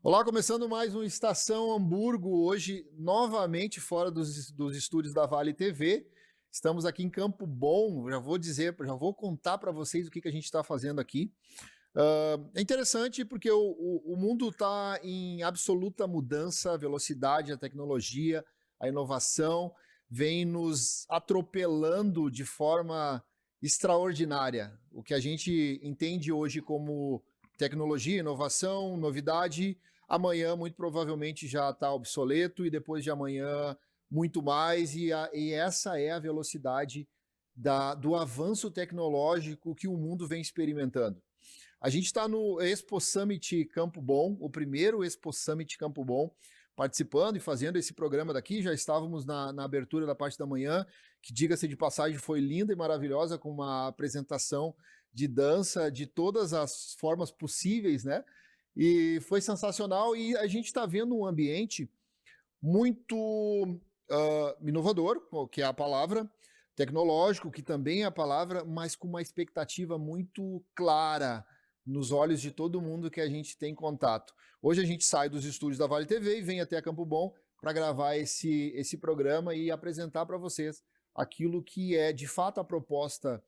Olá, começando mais um Estação Hamburgo, hoje novamente fora dos estúdios da Vale TV. Estamos aqui em Campo Bom, já vou contar para vocês o que a gente está fazendo aqui. É interessante porque o mundo está em absoluta mudança, a velocidade, a tecnologia, a inovação vem nos atropelando de forma extraordinária. O que a gente entende hoje como tecnologia, inovação, novidade, amanhã muito provavelmente já está obsoleto e depois de amanhã muito mais, e essa é a velocidade do avanço tecnológico que o mundo vem experimentando. A gente está no Expo Summit Campo Bom, o primeiro Expo Summit Campo Bom, participando e fazendo esse programa daqui. Já estávamos na abertura da parte da manhã, que, diga-se de passagem, foi linda e maravilhosa, com uma apresentação de dança de todas as formas possíveis, né? E foi sensacional, e a gente está vendo um ambiente muito inovador, que é a palavra, tecnológico, que também é a palavra, mas com uma expectativa muito clara nos olhos de todo mundo que a gente tem contato. Hoje a gente sai dos estúdios da Vale TV e vem até Campo Bom para gravar esse programa e apresentar para vocês aquilo que é de fato a proposta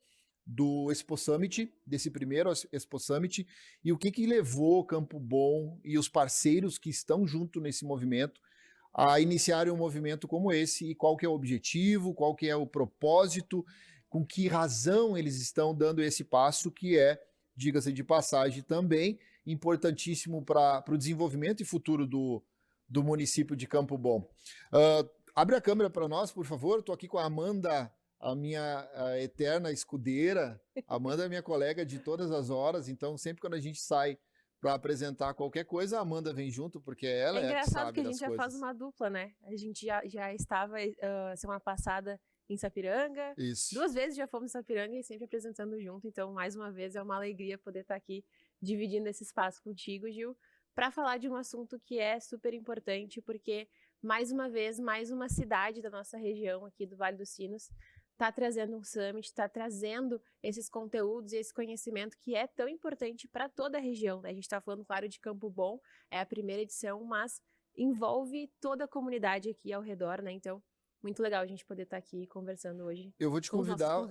do Expo Summit, desse primeiro Expo Summit, e o que levou Campo Bom e os parceiros que estão junto nesse movimento a iniciarem um movimento como esse, e qual que é o objetivo, qual que é o propósito, com que razão eles estão dando esse passo, que é, diga-se de passagem, também importantíssimo para o desenvolvimento e futuro do município de Campo Bom. Abre a câmera para nós, por favor. Estou aqui com a Amanda, a minha eterna escudeira. A Amanda é minha colega de todas as horas, então sempre quando a gente sai para apresentar qualquer coisa, a Amanda vem junto, porque ela é que sabe das coisas. É engraçado que a gente já faz uma dupla, né? A gente já estava semana passada em Sapiranga. Isso. 2 vezes já fomos em Sapiranga e sempre apresentando junto, então mais uma vez é uma alegria poder estar aqui dividindo esse espaço contigo, Gil, para falar de um assunto que é super importante, porque mais uma vez, mais uma cidade da nossa região aqui do Vale dos Sinos está trazendo um summit, está trazendo esses conteúdos e esse conhecimento que é tão importante para toda a região, né? A gente está falando, claro, de Campo Bom, é a primeira edição, mas envolve toda a comunidade aqui ao redor, né? Então, muito legal a gente poder estar aqui conversando hoje. Eu vou te convidar,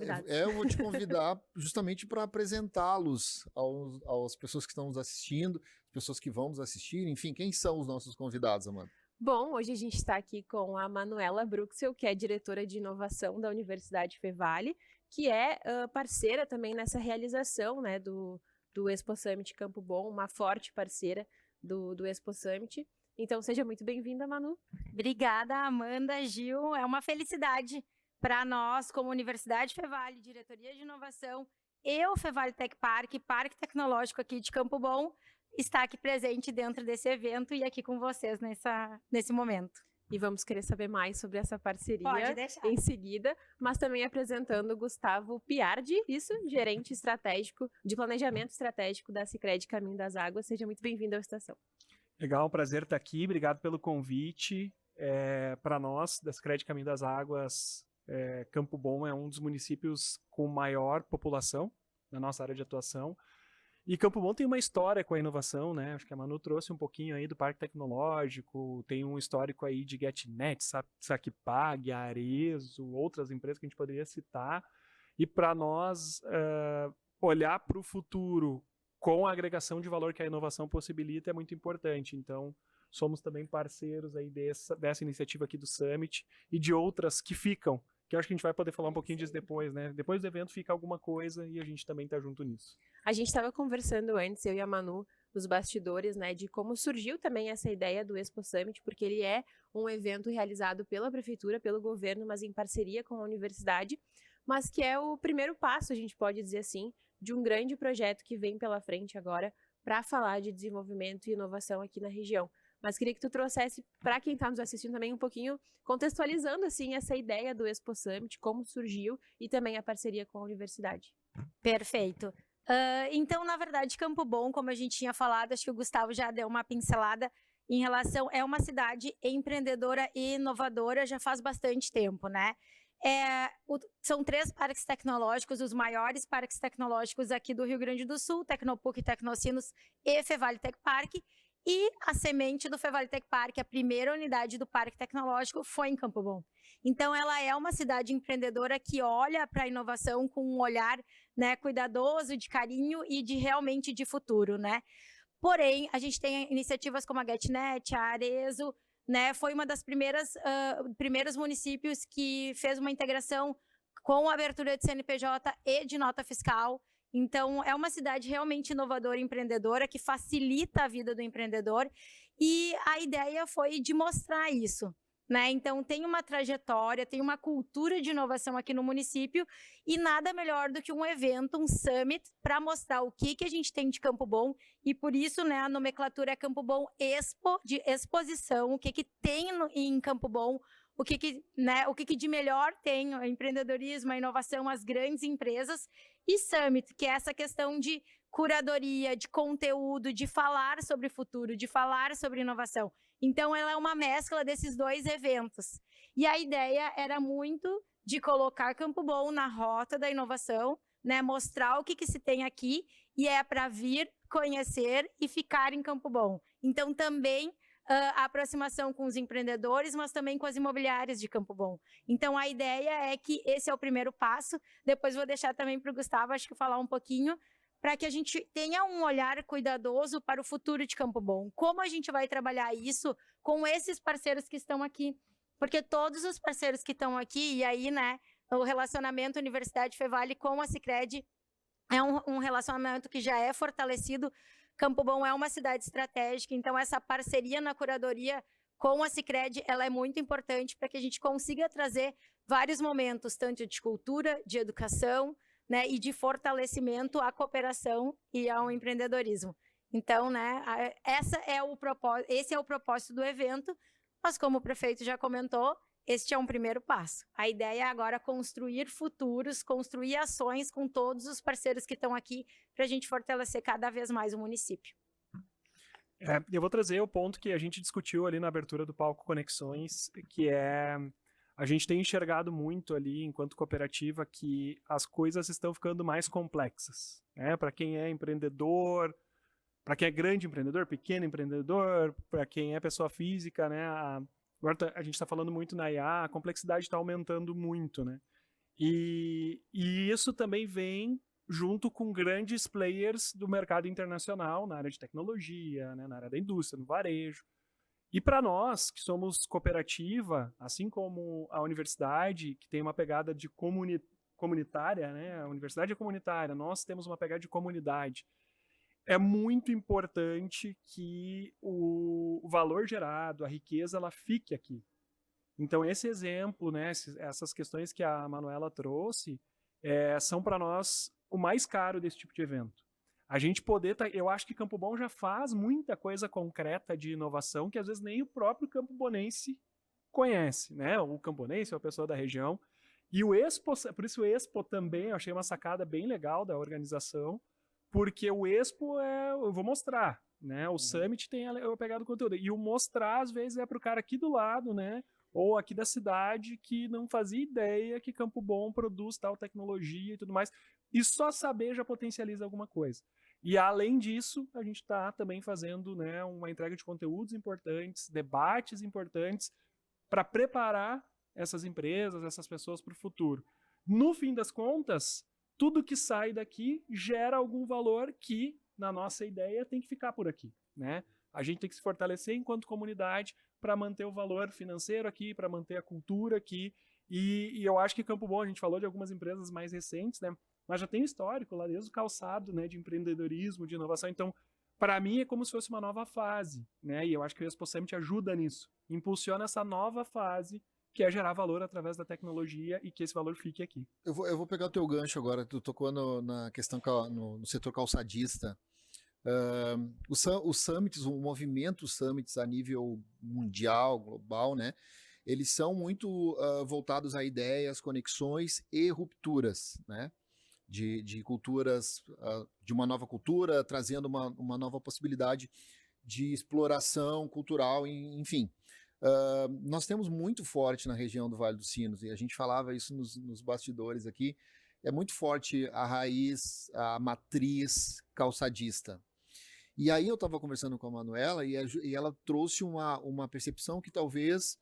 justamente para apresentá-los às pessoas que estão nos assistindo, pessoas que vão nos assistir, enfim, quem são os nossos convidados, Amanda? Bom, hoje a gente está aqui com a Manuela Bruxel, que é diretora de inovação da Universidade Fevale, que é parceira também nessa realização, né, do Expo Summit Campo Bom, uma forte parceira do Expo Summit. Então, seja muito bem-vinda, Manu. Obrigada, Amanda, Gil. É uma felicidade para nós, como Universidade Fevale, Diretoria de Inovação e o Fevale Tech Park, Parque Tecnológico aqui de Campo Bom, estar aqui presente dentro desse evento e aqui com vocês nesse momento. E vamos querer saber mais sobre essa parceria em seguida, mas também apresentando o Gustavo Piardi, gerente estratégico de planejamento estratégico da Sicredi Caminho das Águas. Seja muito bem-vindo à estação. Legal, um prazer estar aqui, obrigado pelo convite. Para nós, da Sicredi Caminho das Águas, Campo Bom é um dos municípios com maior população na nossa área de atuação. E Campo Bom tem uma história com a inovação, né? Acho que a Manu trouxe um pouquinho aí do Parque Tecnológico, tem um histórico aí de GetNet, Sacpag, Arezo, outras empresas que a gente poderia citar. E para nós, olhar para o futuro com a agregação de valor que a inovação possibilita é muito importante. Então, somos também parceiros aí dessa iniciativa aqui do Summit e de outras que ficam, que eu acho que a gente vai poder falar um pouquinho disso depois, né? Depois do evento fica alguma coisa e a gente também está junto nisso. A gente estava conversando antes, eu e a Manu, nos bastidores, né, de como surgiu também essa ideia do Expo Summit, porque ele é um evento realizado pela prefeitura, pelo governo, mas em parceria com a universidade, mas que é o primeiro passo, a gente pode dizer assim, de um grande projeto que vem pela frente agora para falar de desenvolvimento e inovação aqui na região. Mas queria que tu trouxesse para quem está nos assistindo também um pouquinho, contextualizando assim essa ideia do Expo Summit, como surgiu e também a parceria com a universidade. Perfeito. Então, na verdade, Campo Bom, como a gente tinha falado, acho que o Gustavo já deu uma pincelada em relação, é uma cidade empreendedora e inovadora já faz bastante tempo, né? São 3 parques tecnológicos, os maiores parques tecnológicos aqui do Rio Grande do Sul, Tecnopuc, Tecnocinos e Fevale Tech Park. E a semente do Fevale Tech Park, a primeira unidade do Parque Tecnológico, foi em Campo Bom. Então, ela é uma cidade empreendedora que olha para a inovação com um olhar, né, cuidadoso, de carinho e realmente de futuro, né? Porém, a gente tem iniciativas como a GetNet, a Arezo, né? Foi uma das primeiros municípios que fez uma integração com a abertura de CNPJ e de nota fiscal. Então, é uma cidade realmente inovadora e empreendedora que facilita a vida do empreendedor e a ideia foi de mostrar isso, né? Então, tem uma trajetória, tem uma cultura de inovação aqui no município e nada melhor do que um evento, um summit, para mostrar o que a gente tem de Campo Bom e por isso, né, a nomenclatura é Campo Bom Expo, de exposição, o que tem em Campo Bom, o que de melhor tem, o empreendedorismo, a inovação, as grandes empresas, e Summit, que é essa questão de curadoria, de conteúdo, de falar sobre futuro, de falar sobre inovação. Então, ela é uma mescla desses 2 eventos. E a ideia era muito de colocar Campo Bom na rota da inovação, né, mostrar o que se tem aqui, e é para vir, conhecer e ficar em Campo Bom. Então, também a aproximação com os empreendedores, mas também com as imobiliárias de Campo Bom. Então, a ideia é que esse é o primeiro passo. Depois vou deixar também para o Gustavo, acho que falar um pouquinho, para que a gente tenha um olhar cuidadoso para o futuro de Campo Bom. Como a gente vai trabalhar isso com esses parceiros que estão aqui? Porque todos os parceiros que estão aqui, e aí, né, o relacionamento Universidade Fevale com a Sicredi é um relacionamento que já é fortalecido. Campo Bom é uma cidade estratégica, então essa parceria na curadoria com a Sicredi, ela é muito importante para que a gente consiga trazer vários momentos, tanto de cultura, de educação, né, e de fortalecimento à cooperação e ao empreendedorismo. Então, né, esse é o propósito do evento, mas como o prefeito já comentou, este é um primeiro passo. A ideia é agora construir futuros, construir ações com todos os parceiros que estão aqui para a gente fortalecer cada vez mais o município. Eu vou trazer o ponto que a gente discutiu ali na abertura do Palco Conexões, que é a gente tem enxergado muito ali, enquanto cooperativa, que as coisas estão ficando mais complexas, né? Para quem é empreendedor, para quem é grande empreendedor, pequeno empreendedor, para quem é pessoa física, né? Agora a gente está falando muito na IA, a complexidade está aumentando muito, né? E isso também vem junto com grandes players do mercado internacional, na área de tecnologia, né? Na área da indústria, no varejo. E para nós, que somos cooperativa, assim como a universidade, que tem uma pegada de comunitária, né? A universidade é comunitária, nós temos uma pegada de comunidade. É muito importante que o valor gerado, a riqueza, ela fique aqui. Então, esse exemplo, né, essas questões que a Manuela trouxe, são para nós o mais caro desse tipo de evento. A gente poder... eu acho que Campo Bom já faz muita coisa concreta de inovação que às vezes nem o próprio campobonense conhece, né? O campobonense é uma pessoa da região. E o Expo, por isso o Expo também, eu achei uma sacada bem legal da organização, porque o Expo eu vou mostrar, né? O Summit tem a pegada do conteúdo. E o mostrar, às vezes, é para o cara aqui do lado, né? Ou aqui da cidade, que não fazia ideia que Campo Bom produz tal tecnologia e tudo mais. E só saber já potencializa alguma coisa. E, além disso, a gente está também fazendo, né, uma entrega de conteúdos importantes, debates importantes, para preparar essas empresas, essas pessoas para o futuro. No fim das contas, tudo que sai daqui gera algum valor que, na nossa ideia, tem que ficar por aqui, né? A gente tem que se fortalecer enquanto comunidade para manter o valor financeiro aqui, para manter a cultura aqui. E eu acho que Campo Bom, a gente falou de algumas empresas mais recentes, né? Mas já tem histórico lá desde o calçado, né? De empreendedorismo, de inovação. Então, para mim, é como se fosse uma nova fase, né? E eu acho que o Expo Summit ajuda nisso. Impulsiona essa nova fase, que é gerar valor através da tecnologia e que esse valor fique aqui. Eu vou pegar o teu gancho agora, tu tocou na questão no setor calçadista. Os summits, o movimento summits a nível mundial, global, né? Eles são muito voltados a ideias, conexões e rupturas, né? De culturas, de uma nova cultura, trazendo uma nova possibilidade de exploração cultural, enfim. Nós temos muito forte na região do Vale dos Sinos, e a gente falava isso nos bastidores aqui, é muito forte a raiz, a matriz calçadista. E aí eu estava conversando com a Manuela e ela trouxe uma percepção que talvez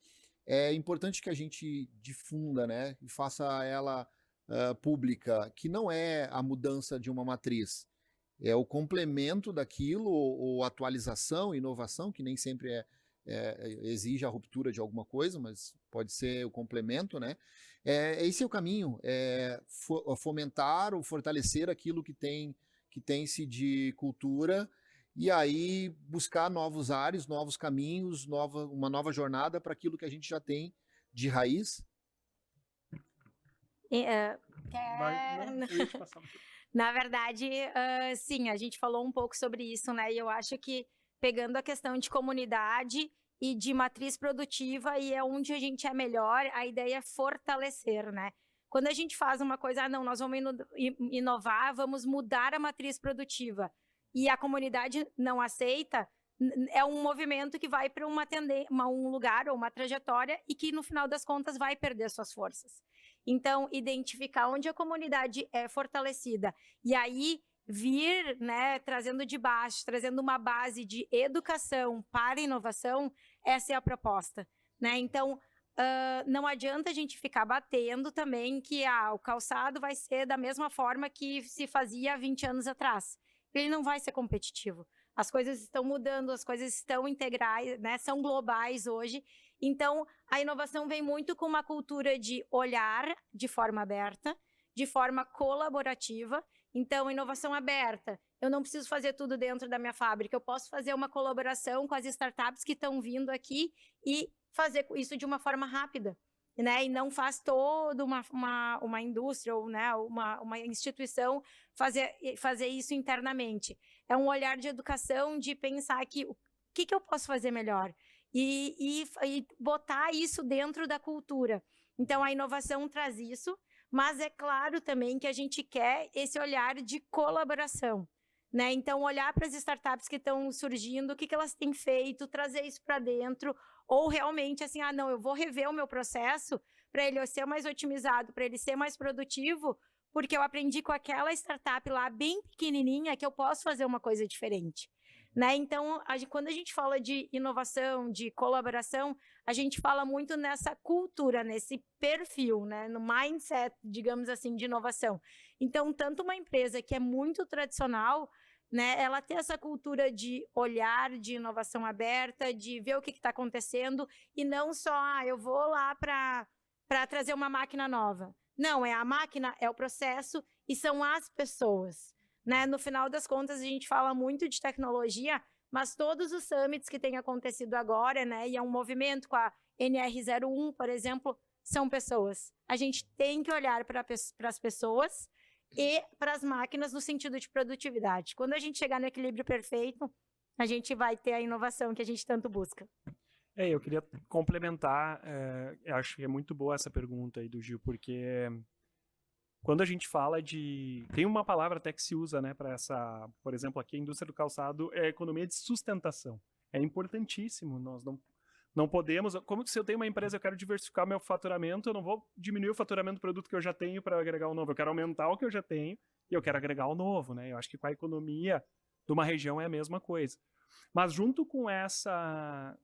é importante que a gente difunda, né, e faça ela pública, que não é a mudança de uma matriz, é o complemento daquilo, ou atualização, inovação, que nem sempre exige a ruptura de alguma coisa, mas pode ser o complemento, né? Esse é o caminho, fomentar ou fortalecer aquilo que tem-se de cultura, e aí buscar novos ares, novos caminhos, uma nova jornada para aquilo que a gente já tem de raiz. Na verdade, sim, a gente falou um pouco sobre isso, né? E eu acho que pegando a questão de comunidade e de matriz produtiva, e é onde a gente é melhor, a ideia é fortalecer, né? Quando a gente faz uma coisa, não, nós vamos inovar, vamos mudar a matriz produtiva, e a comunidade não aceita, é um movimento que vai para um lugar ou uma trajetória e que, no final das contas, vai perder suas forças. Então, identificar onde a comunidade é fortalecida e aí vir, né, trazendo de baixo, trazendo uma base de educação para inovação, essa é a proposta, né? Então, não adianta a gente ficar batendo também que o calçado vai ser da mesma forma que se fazia há 20 anos atrás. Ele não vai ser competitivo. As coisas estão mudando, as coisas estão integrais, né, são globais hoje. Então, a inovação vem muito com uma cultura de olhar de forma aberta, de forma colaborativa. Então, inovação aberta. Eu não preciso fazer tudo dentro da minha fábrica. Eu posso fazer uma colaboração com as startups que estão vindo aqui e fazer isso de uma forma rápida, né? E não faz toda uma indústria ou, né, uma instituição fazer isso internamente. É um olhar de educação, de pensar que o que eu posso fazer melhor e botar isso dentro da cultura. Então, a inovação traz isso, mas é claro também que a gente quer esse olhar de colaboração, né? Então, olhar para as startups que estão surgindo, o que elas têm feito, trazer isso para dentro, ou realmente assim, não, eu vou rever o meu processo para ele ser mais otimizado, para ele ser mais produtivo, porque eu aprendi com aquela startup lá bem pequenininha que eu posso fazer uma coisa diferente, né? Então, quando a gente fala de inovação, de colaboração, a gente fala muito nessa cultura, nesse perfil, né? No mindset, digamos assim, de inovação. Então, tanto uma empresa que é muito tradicional, né, ela tem essa cultura de olhar, de inovação aberta, de ver o que está acontecendo, e não só, eu vou lá para trazer uma máquina nova. Não, é a máquina, é o processo e são as pessoas, né? No final das contas, a gente fala muito de tecnologia, mas todos os summits que têm acontecido agora, né, e é um movimento com a NR01, por exemplo, são pessoas. A gente tem que olhar para as pessoas e para as máquinas no sentido de produtividade. Quando a gente chegar no equilíbrio perfeito, a gente vai ter a inovação que a gente tanto busca. Eu queria complementar, eu acho que é muito boa essa pergunta aí do Gil, porque quando a gente fala de... Tem uma palavra até que se usa, né, para essa... Por exemplo, aqui a indústria do calçado é a economia de sustentação. É importantíssimo, nós não podemos... Como se eu tenho uma empresa, eu quero diversificar meu faturamento, eu não vou diminuir o faturamento do produto que eu já tenho para agregar o novo. Eu quero aumentar o que eu já tenho e eu quero agregar o novo, né? Eu acho que com a economia de uma região é a mesma coisa. Mas junto com essa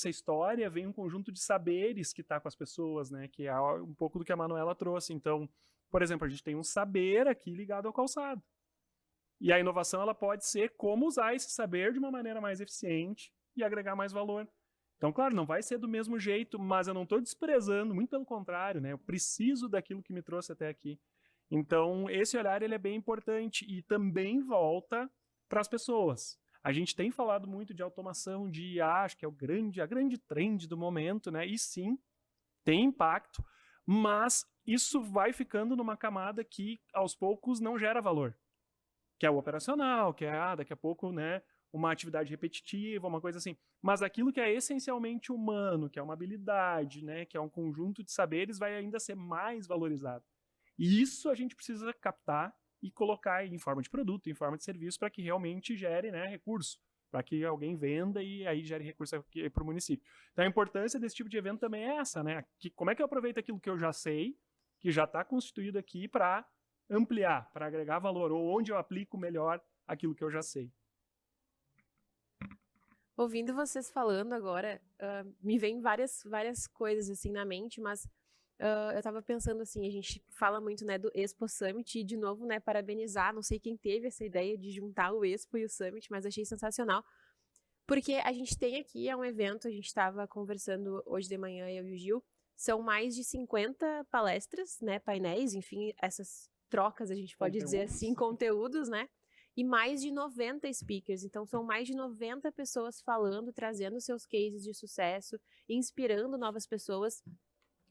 história vem um conjunto de saberes que está com as pessoas, né? Que é um pouco do que a Manuela trouxe. Então, por exemplo, a gente tem um saber aqui ligado ao calçado. E a inovação ela pode ser como usar esse saber de uma maneira mais eficiente e agregar mais valor. Então, claro, não vai ser do mesmo jeito, mas eu não estou desprezando, muito pelo contrário, né? Eu preciso daquilo que me trouxe até aqui. Então, esse olhar ele é bem importante e também volta para as pessoas. A gente tem falado muito de automação, de IA, acho que é a grande trend do momento, né? E sim, tem impacto, mas isso vai ficando numa camada que, aos poucos, não gera valor. que é o operacional, que é, daqui a pouco, né, uma atividade repetitiva, uma coisa assim. Mas aquilo que é essencialmente humano, que é uma habilidade, né, que é um conjunto de saberes, vai ainda ser mais valorizado. E isso a gente precisa captar e colocar em forma de produto, em forma de serviço, para que realmente gere, né, recurso, para que alguém venda e aí gere recurso para o município. Então a importância desse tipo de evento também é essa, né? Como é que eu aproveito aquilo que eu já sei, que já está constituído aqui, para ampliar, para agregar valor, ou onde eu aplico melhor aquilo que eu já sei. Ouvindo vocês falando agora, me vem várias coisas assim na mente, mas eu tava pensando assim, a gente fala muito, né, do Expo Summit e, de novo, né, parabenizar, não sei quem teve essa ideia de juntar o Expo e o Summit, mas achei sensacional, porque a gente tem aqui, é um evento, a gente estava conversando hoje de manhã, eu e o Gil, são mais de 50 palestras, né, painéis, enfim, essas trocas, a gente pode dizer assim, conteúdos, né, e mais de 90 speakers, então são mais de 90 pessoas falando, trazendo seus cases de sucesso, inspirando novas pessoas,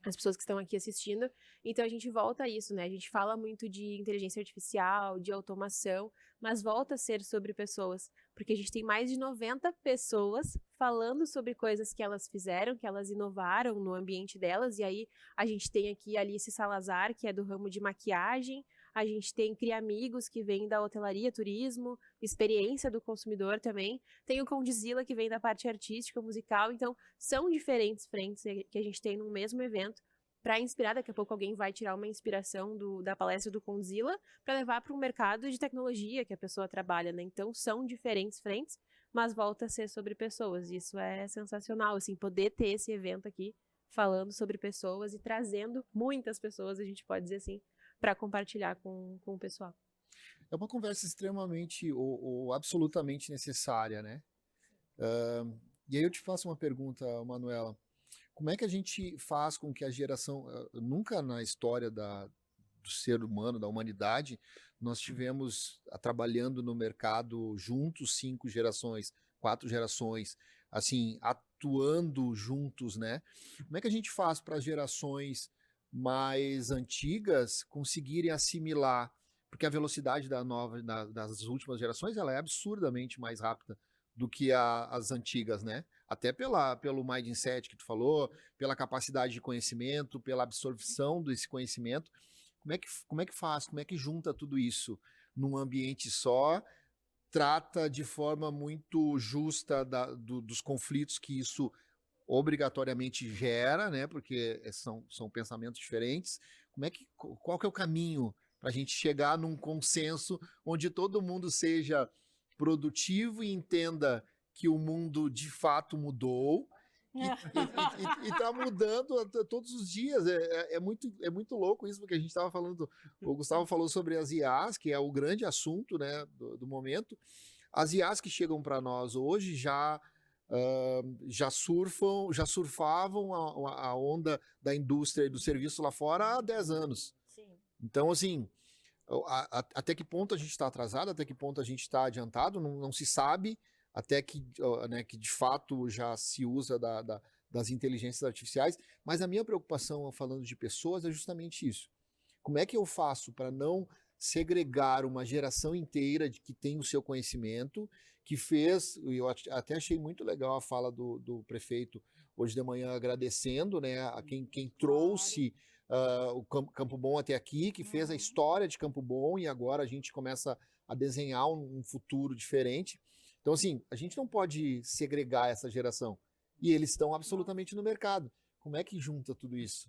as pessoas que estão aqui assistindo. Então a gente volta a isso, né? A gente fala muito de inteligência artificial, de automação, mas volta a ser sobre pessoas, porque a gente tem mais de 90 pessoas falando sobre coisas que elas fizeram, que elas inovaram no ambiente delas, e aí a gente tem aqui a Alice Salazar, que é do ramo de maquiagem, a gente tem Criamigos, que vem da hotelaria, turismo, experiência do consumidor também, tem o Condzilla, que vem da parte artística, musical, então são diferentes frentes que a gente tem no mesmo evento, para inspirar. Daqui a pouco alguém vai tirar uma inspiração da palestra do Condzilla para levar para o mercado de tecnologia que a pessoa trabalha, né? Então são diferentes frentes, mas volta a ser sobre pessoas. Isso é sensacional, assim, poder ter esse evento aqui falando sobre pessoas e trazendo muitas pessoas, a gente pode dizer assim, para compartilhar com o pessoal. É uma conversa extremamente ou absolutamente necessária, né? E aí eu te faço uma pergunta, Manuela. Como é que a gente faz com que a geração... Nunca na história do ser humano, da humanidade, nós tivemos trabalhando no mercado juntos 5 gerações, 4 gerações, assim, atuando juntos, né? Como é que a gente faz para as gerações mais antigas conseguirem assimilar? Porque a velocidade das últimas gerações ela é absurdamente mais rápida do que as antigas, né? Até pelo mindset que tu falou, pela capacidade de conhecimento, pela absorção desse conhecimento. Como é que faz? Como é que junta tudo isso num ambiente só? Trata de forma muito justa dos conflitos que isso obrigatoriamente gera, né? Porque são pensamentos diferentes. Qual que é o caminho para a gente chegar num consenso onde todo mundo seja produtivo e entenda que o mundo de fato mudou e está mudando todos os dias? É muito louco isso, porque a gente estava falando, o Gustavo falou sobre as IAs, que é o grande assunto, né, do momento. As IAs que chegam para nós hoje já surfavam a onda da indústria e do serviço lá fora há 10 anos. Sim. Então, assim, até que ponto a gente está atrasado, até que ponto a gente está adiantado, não se sabe, até que, né, que de fato já se usa das inteligências artificiais, mas a minha preocupação, falando de pessoas, é justamente isso. Como é que eu faço para não segregar uma geração inteira que tem o seu conhecimento, que fez, eu até achei muito legal a fala do prefeito hoje de manhã, agradecendo, né, a quem trouxe o Campo Bom até aqui, que fez a história de Campo Bom, e agora a gente começa a desenhar um futuro diferente. Então, assim, a gente não pode segregar essa geração. E eles estão absolutamente no mercado. Como é que junta tudo isso?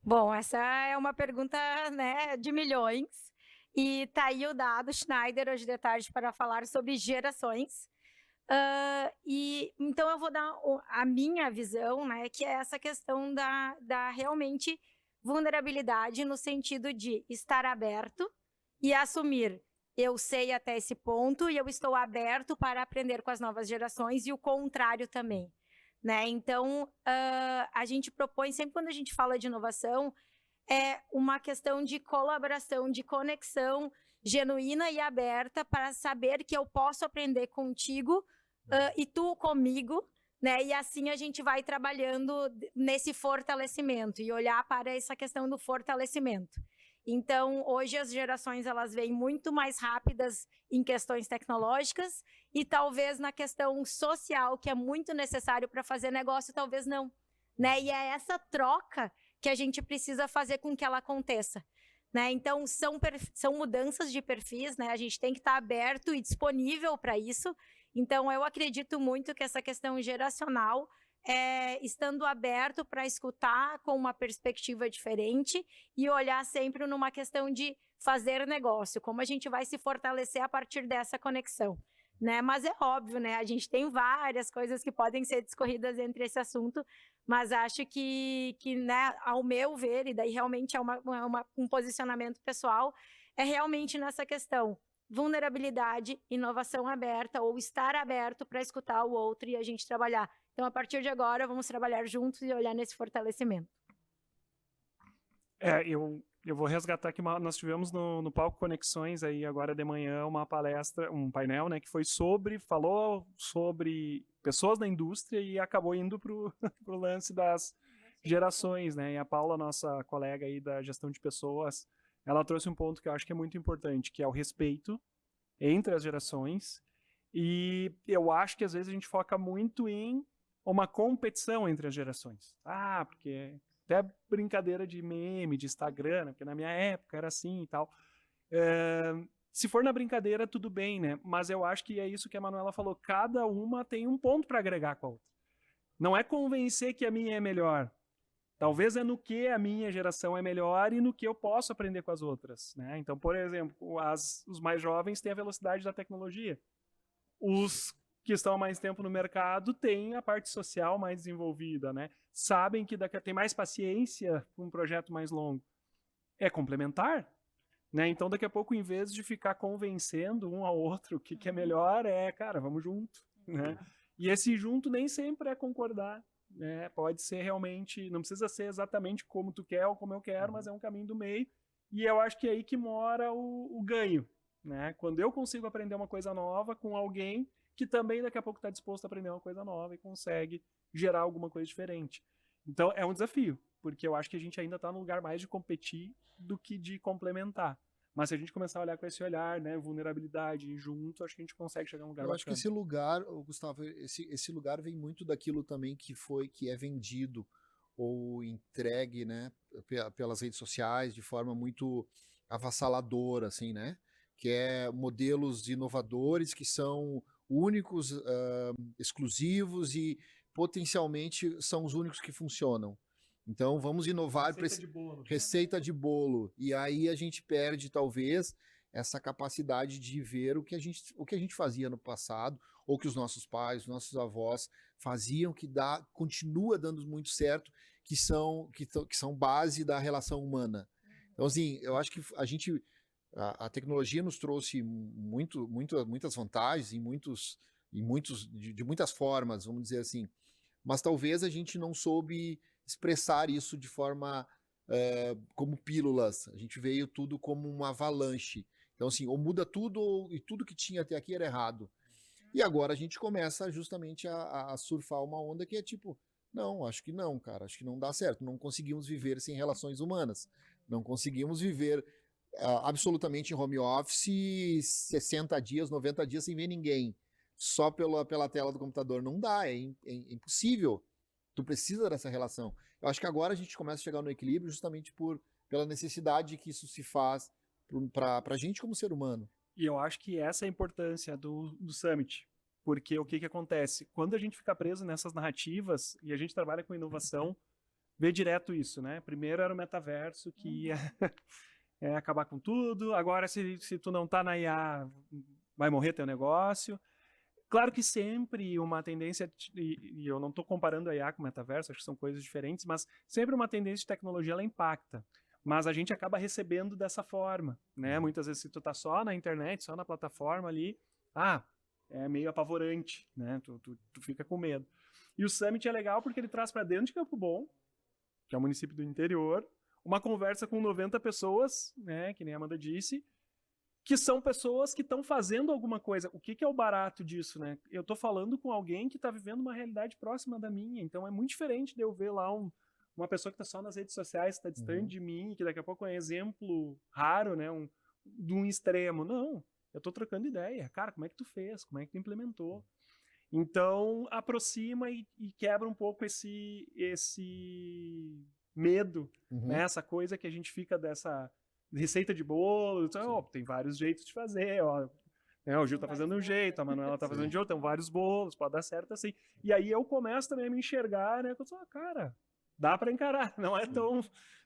Bom, essa é uma pergunta, né, de milhões. E tá aí o Dado Schneider hoje de tarde para falar sobre gerações. E então eu vou dar a minha visão, né, que é essa questão da realmente vulnerabilidade no sentido de estar aberto e assumir: eu sei até esse ponto e eu estou aberto para aprender com as novas gerações, e o contrário também, né? Então, a gente propõe, sempre quando a gente fala de inovação, é uma questão de colaboração, de conexão genuína e aberta, para saber que eu posso aprender contigo e tu comigo, né? E assim a gente vai trabalhando nesse fortalecimento e olhar para essa questão do fortalecimento. Então, hoje as gerações elas vêm muito mais rápidas em questões tecnológicas e talvez na questão social, que é muito necessário para fazer negócio, talvez não, né? E é essa troca que a gente precisa fazer com que ela aconteça, né? Então, são mudanças de perfis, né? A gente tem que estar aberto e disponível para isso. Então, eu acredito muito que essa questão geracional estando aberto para escutar com uma perspectiva diferente e olhar sempre numa questão de fazer negócio, como a gente vai se fortalecer a partir dessa conexão, né? Mas é óbvio, né? A gente tem várias coisas que podem ser discorridas entre esse assunto, mas acho que né, ao meu ver, e daí realmente é um posicionamento pessoal, é realmente nessa questão vulnerabilidade, inovação aberta ou estar aberto para escutar o outro e a gente trabalhar. Então, a partir de agora, vamos trabalhar juntos e olhar nesse fortalecimento. Eu vou resgatar que nós tivemos no Palco Conexões aí agora de manhã uma palestra, um painel, né, que falou sobre pessoas da indústria e acabou indo pro lance das gerações, né? E a Paula, nossa colega aí da gestão de pessoas, ela trouxe um ponto que eu acho que é muito importante, que é o respeito entre as gerações. E eu acho que às vezes a gente foca muito em uma competição entre as gerações. Porque até brincadeira de meme, de Instagram, né? Porque na minha época era assim e tal. Se for na brincadeira, tudo bem, né? Mas eu acho que é isso que a Manuela falou. Cada uma tem um ponto para agregar com a outra. Não é convencer que a minha é melhor. Talvez é no que a minha geração é melhor e no que eu posso aprender com as outras, né? Então, por exemplo, os mais jovens têm a velocidade da tecnologia. Os que estão há mais tempo no mercado têm a parte social mais desenvolvida, né? Sabem que tem mais paciência para um projeto mais longo. É complementar, né? Então, daqui a pouco, em vez de ficar convencendo um ao outro o que é melhor, cara, vamos junto, né? E esse junto nem sempre é concordar, né? Pode ser realmente, não precisa ser exatamente como tu quer ou como eu quero, mas é um caminho do meio. E eu acho que é aí que mora o ganho, né? Quando eu consigo aprender uma coisa nova com alguém que também daqui a pouco está disposto a aprender uma coisa nova e consegue gerar alguma coisa diferente. Então, é um desafio, porque eu acho que a gente ainda está no lugar mais de competir do que de complementar. Mas se a gente começar a olhar com esse olhar, né, vulnerabilidade junto, acho que a gente consegue chegar a um lugar Eu bacana. acho que esse lugar, Gustavo, esse lugar vem muito daquilo também que é vendido ou entregue, né, pelas redes sociais de forma muito avassaladora, assim, né? Que é modelos inovadores que são únicos, exclusivos e potencialmente são os únicos que funcionam. Então vamos inovar. Receita de bolo. E aí a gente perde talvez essa capacidade de ver o que a gente fazia no passado, ou que os nossos pais, os nossos avós faziam, que continua dando muito certo, que são base da relação humana. Então, assim, eu acho que a tecnologia nos trouxe muitas vantagens de muitas formas, vamos dizer assim. Mas talvez a gente não soube expressar isso de forma como pílulas. A gente veio tudo como uma avalanche. Então, assim, ou muda tudo, e tudo que tinha até aqui era errado. E agora a gente começa justamente a surfar uma onda que é tipo, não, acho que não, cara, acho que não dá certo. Não conseguimos viver sem relações humanas. Não conseguimos viver absolutamente em home office 60 dias, 90 dias sem ver ninguém. Só pela tela do computador. Não dá, é impossível. Tu precisa dessa relação. Eu acho que agora a gente começa a chegar no equilíbrio justamente pela necessidade que isso se faz para a gente como ser humano. E eu acho que essa é a importância do Summit. Porque o que acontece? Quando a gente fica preso nessas narrativas e a gente trabalha com inovação, vê direto isso, né? Primeiro era o metaverso que ia acabar com tudo. Agora, se tu não tá na IA, vai morrer teu negócio. Claro que sempre uma tendência, e eu não estou comparando a IA com o metaverso, acho que são coisas diferentes, mas sempre uma tendência de tecnologia, ela impacta. Mas a gente acaba recebendo dessa forma, né? Muitas vezes, se tu tá só na internet, só na plataforma ali, é meio apavorante, né? Tu fica com medo. E o Summit é legal porque ele traz para dentro de Campo Bom, que é um município do interior, uma conversa com 90 pessoas, né? Que nem a Amanda disse, que são pessoas que estão fazendo alguma coisa. O que é o barato disso, né? Eu estou falando com alguém que está vivendo uma realidade próxima da minha, então é muito diferente de eu ver lá um uma pessoa que está só nas redes sociais, está distante de mim, que daqui a pouco é um exemplo raro, né, de um extremo. Não, eu estou trocando ideia. Cara, como é que tu fez? Como é que tu implementou? Então, aproxima e quebra um pouco esse medo, né? Essa coisa que a gente fica dessa receita de bolo. Então, tem vários jeitos de fazer, ó. O Gil tá fazendo um jeito, a Manuela tá fazendo de outro, tem vários bolos, pode dar certo assim. E aí eu começo também a me enxergar, né? Eu falo, cara, dá para encarar, não é tão...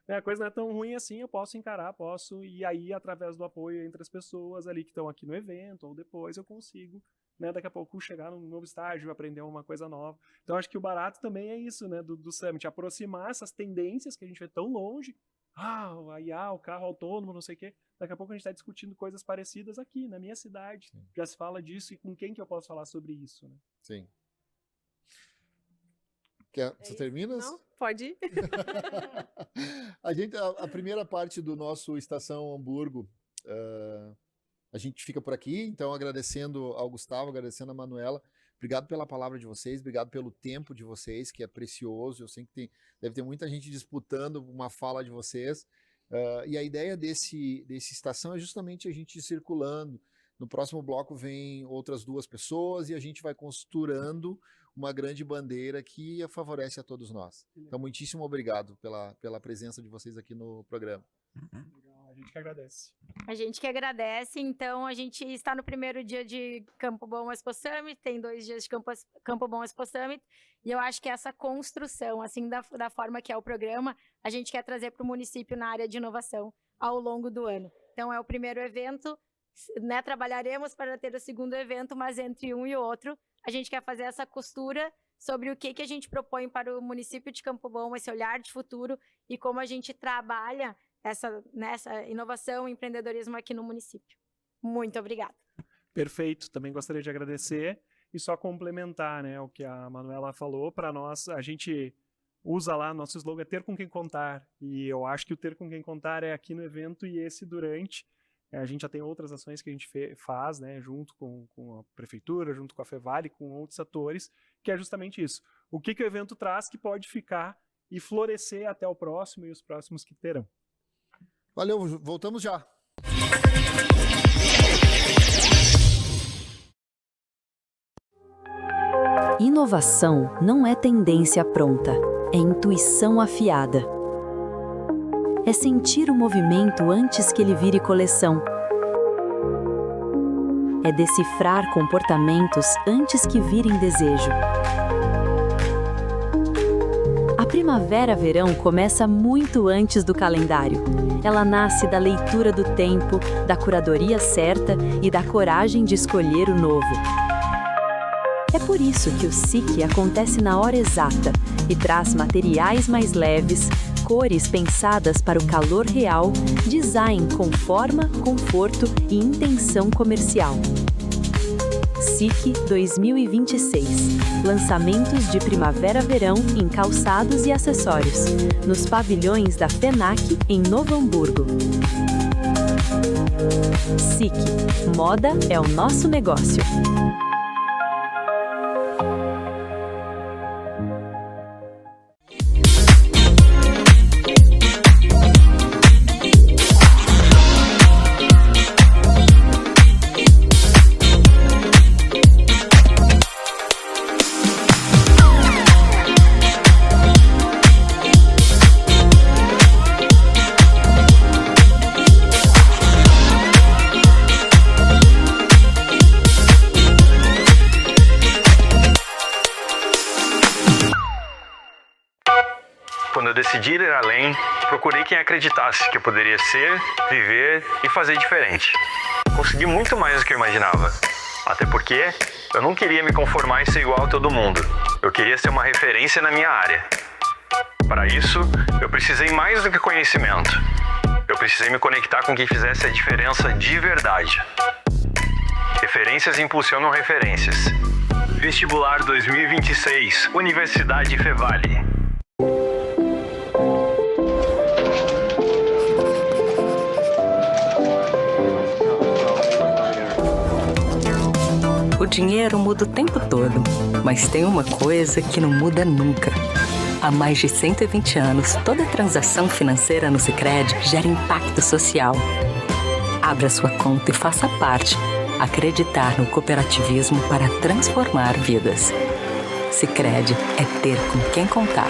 Né, a coisa não é tão ruim assim, eu posso encarar, posso... E aí, através do apoio entre as pessoas ali que estão aqui no evento, ou depois, eu consigo, né, daqui a pouco, chegar num novo estágio, aprender uma coisa nova. Então, acho que o barato também é isso, né, do Summit, aproximar essas tendências que a gente vê tão longe. A IA, o carro autônomo, não sei o quê. Daqui a pouco a gente está discutindo coisas parecidas aqui, na minha cidade. Sim. Já se fala disso, e com quem que eu posso falar sobre isso, né? Sim. Você termina? Não, pode ir. A primeira parte do nosso Estação Hamburgo, a gente fica por aqui, então agradecendo ao Gustavo, agradecendo a Manuela. Obrigado pela palavra de vocês, obrigado pelo tempo de vocês, que é precioso. Eu sei que deve ter muita gente disputando uma fala de vocês. E a ideia desse Estação é justamente a gente ir circulando. No próximo bloco vem outras 2 pessoas e a gente vai costurando uma grande bandeira que favorece a todos nós. Então, muitíssimo obrigado pela presença de vocês aqui no programa. Legal, a gente que agradece. A gente que agradece. Então, a gente está no primeiro dia de Campo Bom Expo Summit, tem 2 dias de Campo Bom Expo Summit, e eu acho que essa construção, assim, da forma que é o programa, a gente quer trazer para o município na área de inovação ao longo do ano. Então, é o primeiro evento, né, trabalharemos para ter o segundo evento, mas entre um e outro, a gente quer fazer essa costura sobre o que a gente propõe para o município de Campo Bom, esse olhar de futuro e como a gente trabalha nessa inovação e empreendedorismo aqui no município. Muito obrigada. Perfeito, também gostaria de agradecer e só complementar, né, o que a Manuela falou. Para nós, a gente usa lá, nosso slogan é ter com quem contar, e eu acho que o ter com quem contar é aqui no evento e esse durante. A gente já tem outras ações que a gente faz, né, junto com a prefeitura, junto com a Fevale, com outros atores, que é justamente isso. O que o evento traz que pode ficar e florescer até o próximo e os próximos que terão. Valeu, voltamos já. Inovação não é tendência pronta, é intuição afiada. É sentir o movimento antes que ele vire coleção. É decifrar comportamentos antes que virem desejo. A primavera-verão começa muito antes do calendário. Ela nasce da leitura do tempo, da curadoria certa e da coragem de escolher o novo. É por isso que o SIC acontece na hora exata e traz materiais mais leves, cores pensadas para o calor real, design com forma, conforto e intenção comercial. SIC 2026. Lançamentos de primavera-verão em calçados e acessórios, nos pavilhões da FENAC, em Novo Hamburgo. SIC. Moda é o nosso negócio. Quando eu decidi ir além, procurei quem acreditasse que eu poderia ser, viver e fazer diferente. Consegui muito mais do que eu imaginava. Até porque eu não queria me conformar em ser igual a todo mundo. Eu queria ser uma referência na minha área. Para isso, eu precisei mais do que conhecimento. Eu precisei me conectar com quem fizesse a diferença de verdade. Referências impulsionam referências. Vestibular 2026, Universidade Fevale. O dinheiro muda o tempo todo, mas tem uma coisa que não muda nunca: Há mais de 120 anos, toda transação financeira no Sicredi gera impacto social. Abra sua conta e faça parte. Acreditar no cooperativismo para transformar vidas. Sicredi é ter com quem contar.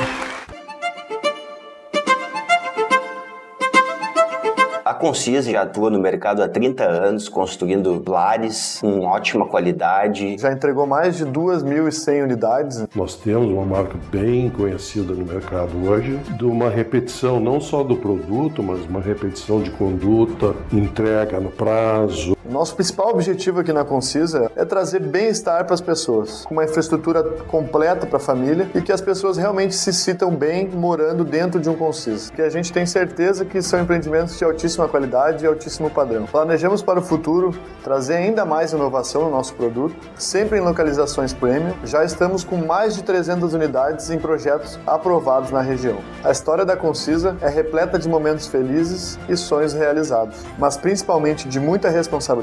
A Concisa já atua no mercado há 30 anos, construindo lares com ótima qualidade. Já entregou mais de 2.100 unidades. Nós temos uma marca bem conhecida no mercado hoje, de uma repetição não só do produto, mas uma repetição de conduta, entrega no prazo. Nosso principal objetivo aqui na Concisa é trazer bem-estar para as pessoas, com uma infraestrutura completa para a família e que as pessoas realmente se sintam bem morando dentro de um Concisa. Que a gente tem certeza que são empreendimentos de altíssima qualidade e altíssimo padrão. Planejamos para o futuro trazer ainda mais inovação no nosso produto, sempre em localizações premium. Já estamos com mais de 300 unidades em projetos aprovados na região. A história da Concisa é repleta de momentos felizes e sonhos realizados, mas principalmente de muita responsabilidade,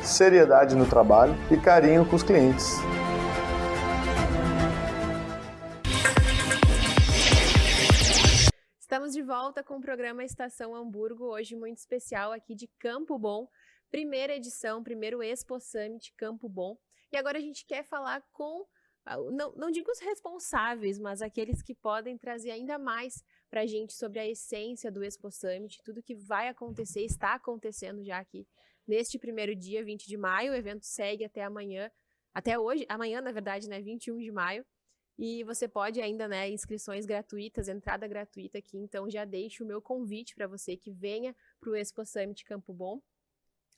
seriedade no trabalho e carinho com os clientes. Estamos de volta com o programa Estação Hamburgo, hoje muito especial aqui de Campo Bom, primeira edição, primeiro Expo Summit Campo Bom. E agora a gente quer falar com, não digo os responsáveis, mas aqueles que podem trazer ainda mais para a gente sobre a essência do Expo Summit, tudo que vai acontecer, está acontecendo já aqui neste primeiro dia, 20 de maio. O evento segue até amanhã, até hoje, amanhã na verdade, né, 21 de maio. E você pode ainda, né, inscrições gratuitas, entrada gratuita aqui, então já deixo o meu convite para você que venha para o Expo Summit Campo Bom.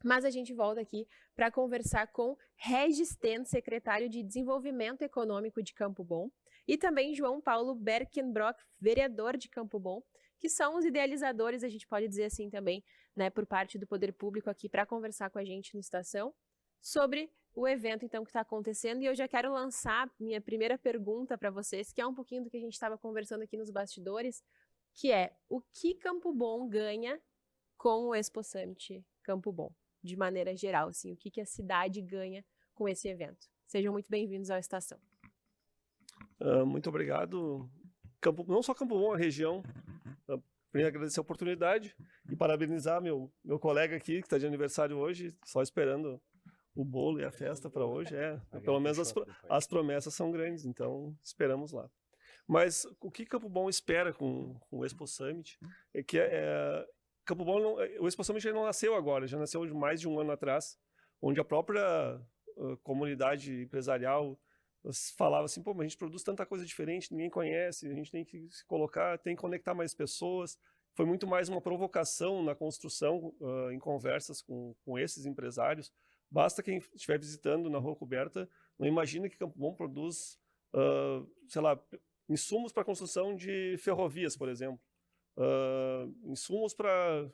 Mas a gente volta aqui para conversar com Regis Ten, secretário de Desenvolvimento Econômico de Campo Bom, e também João Paulo Berkenbrock, vereador de Campo Bom, que são os idealizadores, a gente pode dizer assim também, né, por parte do poder público aqui para conversar com a gente no Estação sobre o evento, então, que está acontecendo. E eu já quero lançar minha primeira pergunta para vocês, que é um pouquinho do que a gente estava conversando aqui nos bastidores, que é: o que Campo Bom ganha com o Expo Summit Campo Bom? De maneira geral, assim, o que a cidade ganha com esse evento? Sejam muito bem-vindos à Estação. Muito obrigado. Não só Campo Bom, a região. Primeiro, agradecer a oportunidade e parabenizar meu colega aqui, que está de aniversário hoje, só esperando o bolo e a festa para hoje. Pelo menos as promessas são grandes, então esperamos lá. Mas o que Campo Bom espera com o Expo Summit é que Campo Bom o Expo Summit já não nasceu agora, já nasceu mais de um ano atrás, onde a própria comunidade empresarial falava assim: pô, mas a gente produz tanta coisa diferente, ninguém conhece, a gente tem que se colocar, tem que conectar mais pessoas. Foi muito mais uma provocação na construção, em conversas com esses empresários. Basta quem estiver visitando na Rua Coberta, não imagina que Campo Bom produz, sei lá, insumos para construção de ferrovias, por exemplo, insumos para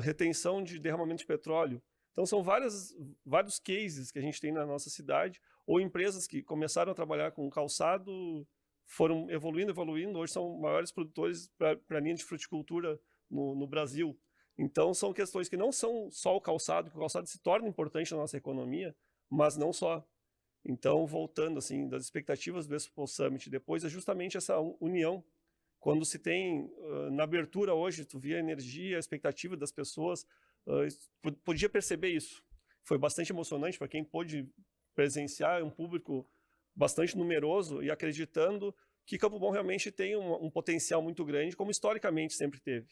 retenção de derramamento de petróleo. Então são vários cases que a gente tem na nossa cidade, ou empresas que começaram a trabalhar com calçado, foram evoluindo, hoje são maiores produtores para a linha de fruticultura no Brasil. Então são questões que não são só o calçado, que o calçado se torna importante na nossa economia, mas não só. Então, voltando assim, das expectativas do Expo Summit depois, é justamente essa união. Quando se tem, na abertura hoje, tu via a energia, a expectativa das pessoas, podia perceber isso. Foi bastante emocionante para quem pôde presenciar um público bastante numeroso e acreditando que Campo Bom realmente tem um potencial muito grande, como historicamente sempre teve.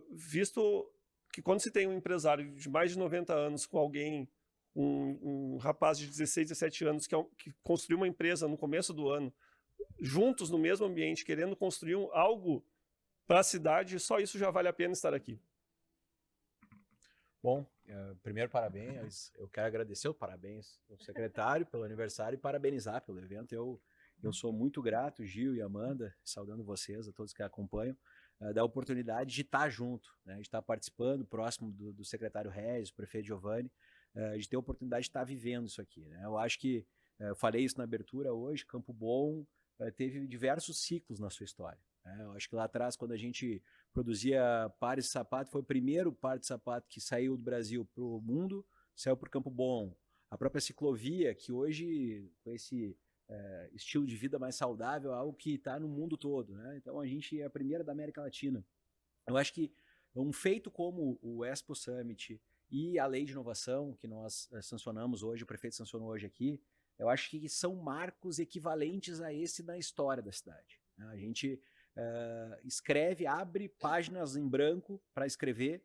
Visto que quando se tem um empresário de mais de 90 anos com alguém, um rapaz de 16, 17 anos que construiu uma empresa no começo do ano, juntos no mesmo ambiente, querendo construir algo para a cidade, só isso já vale a pena estar aqui. Bom, primeiro parabéns, eu quero agradecer parabéns ao secretário pelo aniversário e parabenizar pelo evento. Eu sou muito grato, Gil e Amanda, saudando vocês, a todos que acompanham, da oportunidade de estar junto, né, de estar participando, próximo do secretário Regis, prefeito Giovanni, de ter a oportunidade de estar vivendo isso aqui, né? Eu acho que, eu falei isso na abertura hoje, Campo Bom teve diversos ciclos na sua história, né? Eu acho que lá atrás, quando a gente produzia pares de sapato, foi o primeiro par de sapato que saiu do Brasil para o mundo, saiu para o Campo Bom. A própria ciclovia, que hoje, com esse estilo de vida mais saudável, algo que está no mundo todo, né? Então a gente é a primeira da América Latina. Eu acho que um feito como o Expo Summit e a Lei de Inovação, que nós sancionamos hoje, o prefeito sancionou hoje aqui, eu acho que são marcos equivalentes a esse na história da cidade. A gente escreve, abre páginas em branco para escrever,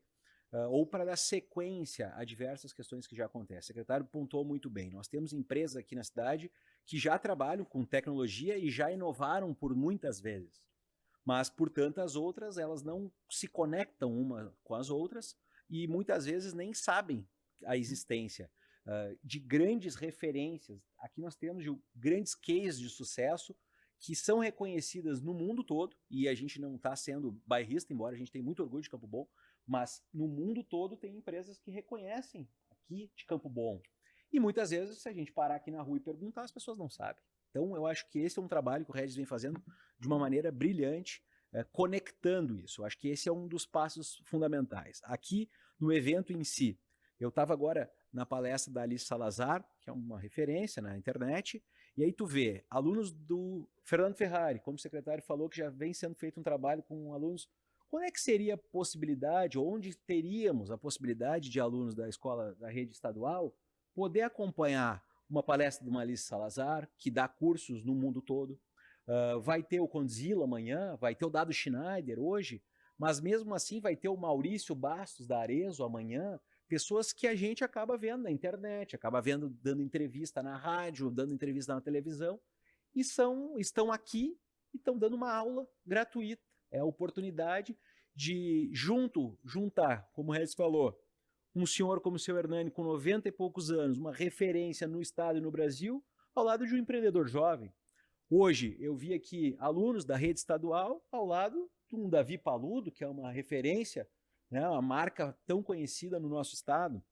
ou para dar sequência a diversas questões que já acontecem. O secretário pontuou muito bem. Nós temos empresas aqui na cidade que já trabalham com tecnologia e já inovaram por muitas vezes. Mas por tantas outras, elas não se conectam uma com as outras e muitas vezes nem sabem a existência de grandes referências. Aqui nós temos grandes cases de sucesso que são reconhecidas no mundo todo, e a gente não está sendo bairrista, embora a gente tenha muito orgulho de Campo Bom, mas no mundo todo tem empresas que reconhecem aqui de Campo Bom. E muitas vezes, se a gente parar aqui na rua e perguntar, as pessoas não sabem. Então, eu acho que esse é um trabalho que o Regis vem fazendo de uma maneira brilhante, conectando isso. Eu acho que esse é um dos passos fundamentais. Aqui, no evento em si, eu estava agora na palestra da Alice Salazar, que é uma referência na internet, e aí tu vê alunos do Fernando Ferrari, como o secretário falou, que já vem sendo feito um trabalho com alunos. Quando é que seria a possibilidade, onde teríamos a possibilidade de alunos da escola da rede estadual poder acompanhar uma palestra de uma Alice Salazar, que dá cursos no mundo todo? Vai ter o Condzilla amanhã, vai ter o Dado Schneider hoje, mas mesmo assim vai ter o Maurício Bastos da Arezzo amanhã, pessoas que a gente acaba vendo na internet, acaba vendo dando entrevista na rádio, dando entrevista na televisão, e estão aqui e estão dando uma aula gratuita. É a oportunidade de juntar, como o Regis falou, um senhor como o seu Hernani, com 90 e poucos anos, uma referência no estado e no Brasil, ao lado de um empreendedor jovem. Hoje, eu vi aqui alunos da rede estadual ao lado de um Davi Paludo, que é uma referência, né, uma marca tão conhecida no nosso estado.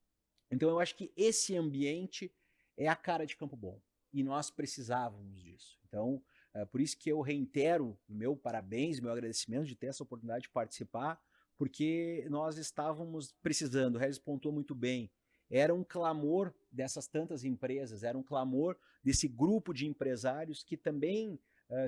Então, eu acho que esse ambiente é a cara de Campo Bom. E nós precisávamos disso. Então, por isso que eu reitero o meu parabéns, meu agradecimento de ter essa oportunidade de participar, porque nós estávamos precisando, o Regis pontuou muito bem, era um clamor dessas tantas empresas, era um clamor desse grupo de empresários que também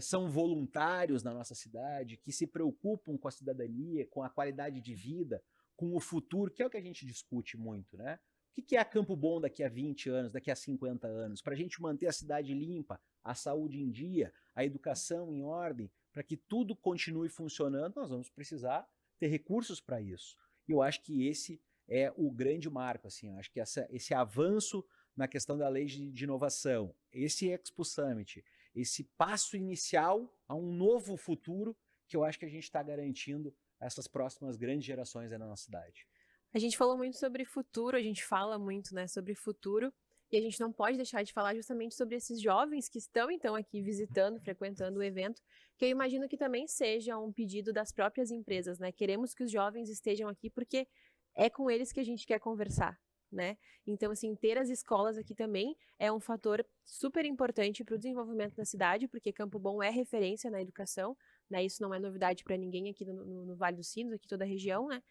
são voluntários na nossa cidade, que se preocupam com a cidadania, com a qualidade de vida, com o futuro, que é o que a gente discute muito, né? O que é Campo Bom daqui a 20 anos, daqui a 50 anos? Para a gente manter a cidade limpa, a saúde em dia, a educação em ordem, para que tudo continue funcionando, nós vamos precisar ter recursos para isso. E eu acho que esse é o grande marco, assim, eu acho que esse avanço na questão da lei de inovação, esse Expo Summit, esse passo inicial a um novo futuro que eu acho que a gente está garantindo a essas próximas grandes gerações da nossa cidade. A gente falou muito sobre futuro, a gente fala muito, né, sobre futuro, e a gente não pode deixar de falar justamente sobre esses jovens que estão, então, aqui visitando, frequentando o evento, que eu imagino que também seja um pedido das próprias empresas, né? Queremos que os jovens estejam aqui porque é com eles que a gente quer conversar, né? Então, assim, ter as escolas aqui também é um fator super importante para o desenvolvimento da cidade, porque Campo Bom é referência na educação, né? Isso não é novidade para ninguém aqui no Vale dos Sinos, aqui toda a região, né?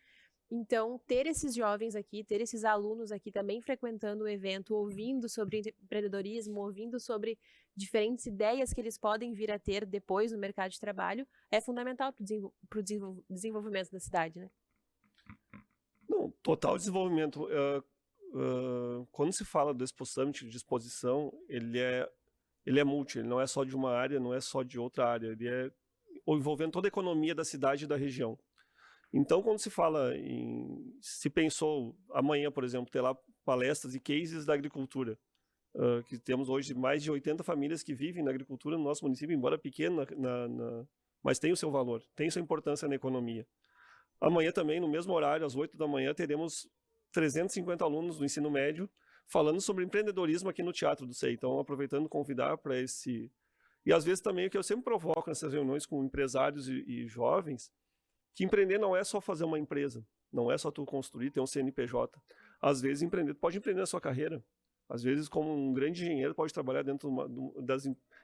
Então, ter esses jovens aqui, ter esses alunos aqui também frequentando o evento, ouvindo sobre empreendedorismo, ouvindo sobre diferentes ideias que eles podem vir a ter depois no mercado de trabalho, é fundamental para o desenvolvimento da cidade, né? Não, total desenvolvimento. Quando se fala do Expo Summit de exposição, ele é multi, ele não é só de uma área, não é só de outra área, ele é envolvendo toda a economia da cidade e da região. Então, quando se pensou amanhã, por exemplo, ter lá palestras e cases da agricultura, que temos hoje mais de 80 famílias que vivem na agricultura no nosso município, embora pequeno, mas tem o seu valor, tem sua importância na economia. Amanhã também, no mesmo horário, às 8 da manhã, teremos 350 alunos do ensino médio falando sobre empreendedorismo aqui no Teatro do SEI. Então, aproveitando, convidar para esse... E às vezes também o que eu sempre provoco nessas reuniões com empresários e jovens, que empreender não é só fazer uma empresa, não é só tu construir, ter um CNPJ. Às vezes tu pode empreender na sua carreira. Às vezes, como um grande engenheiro, pode trabalhar dentro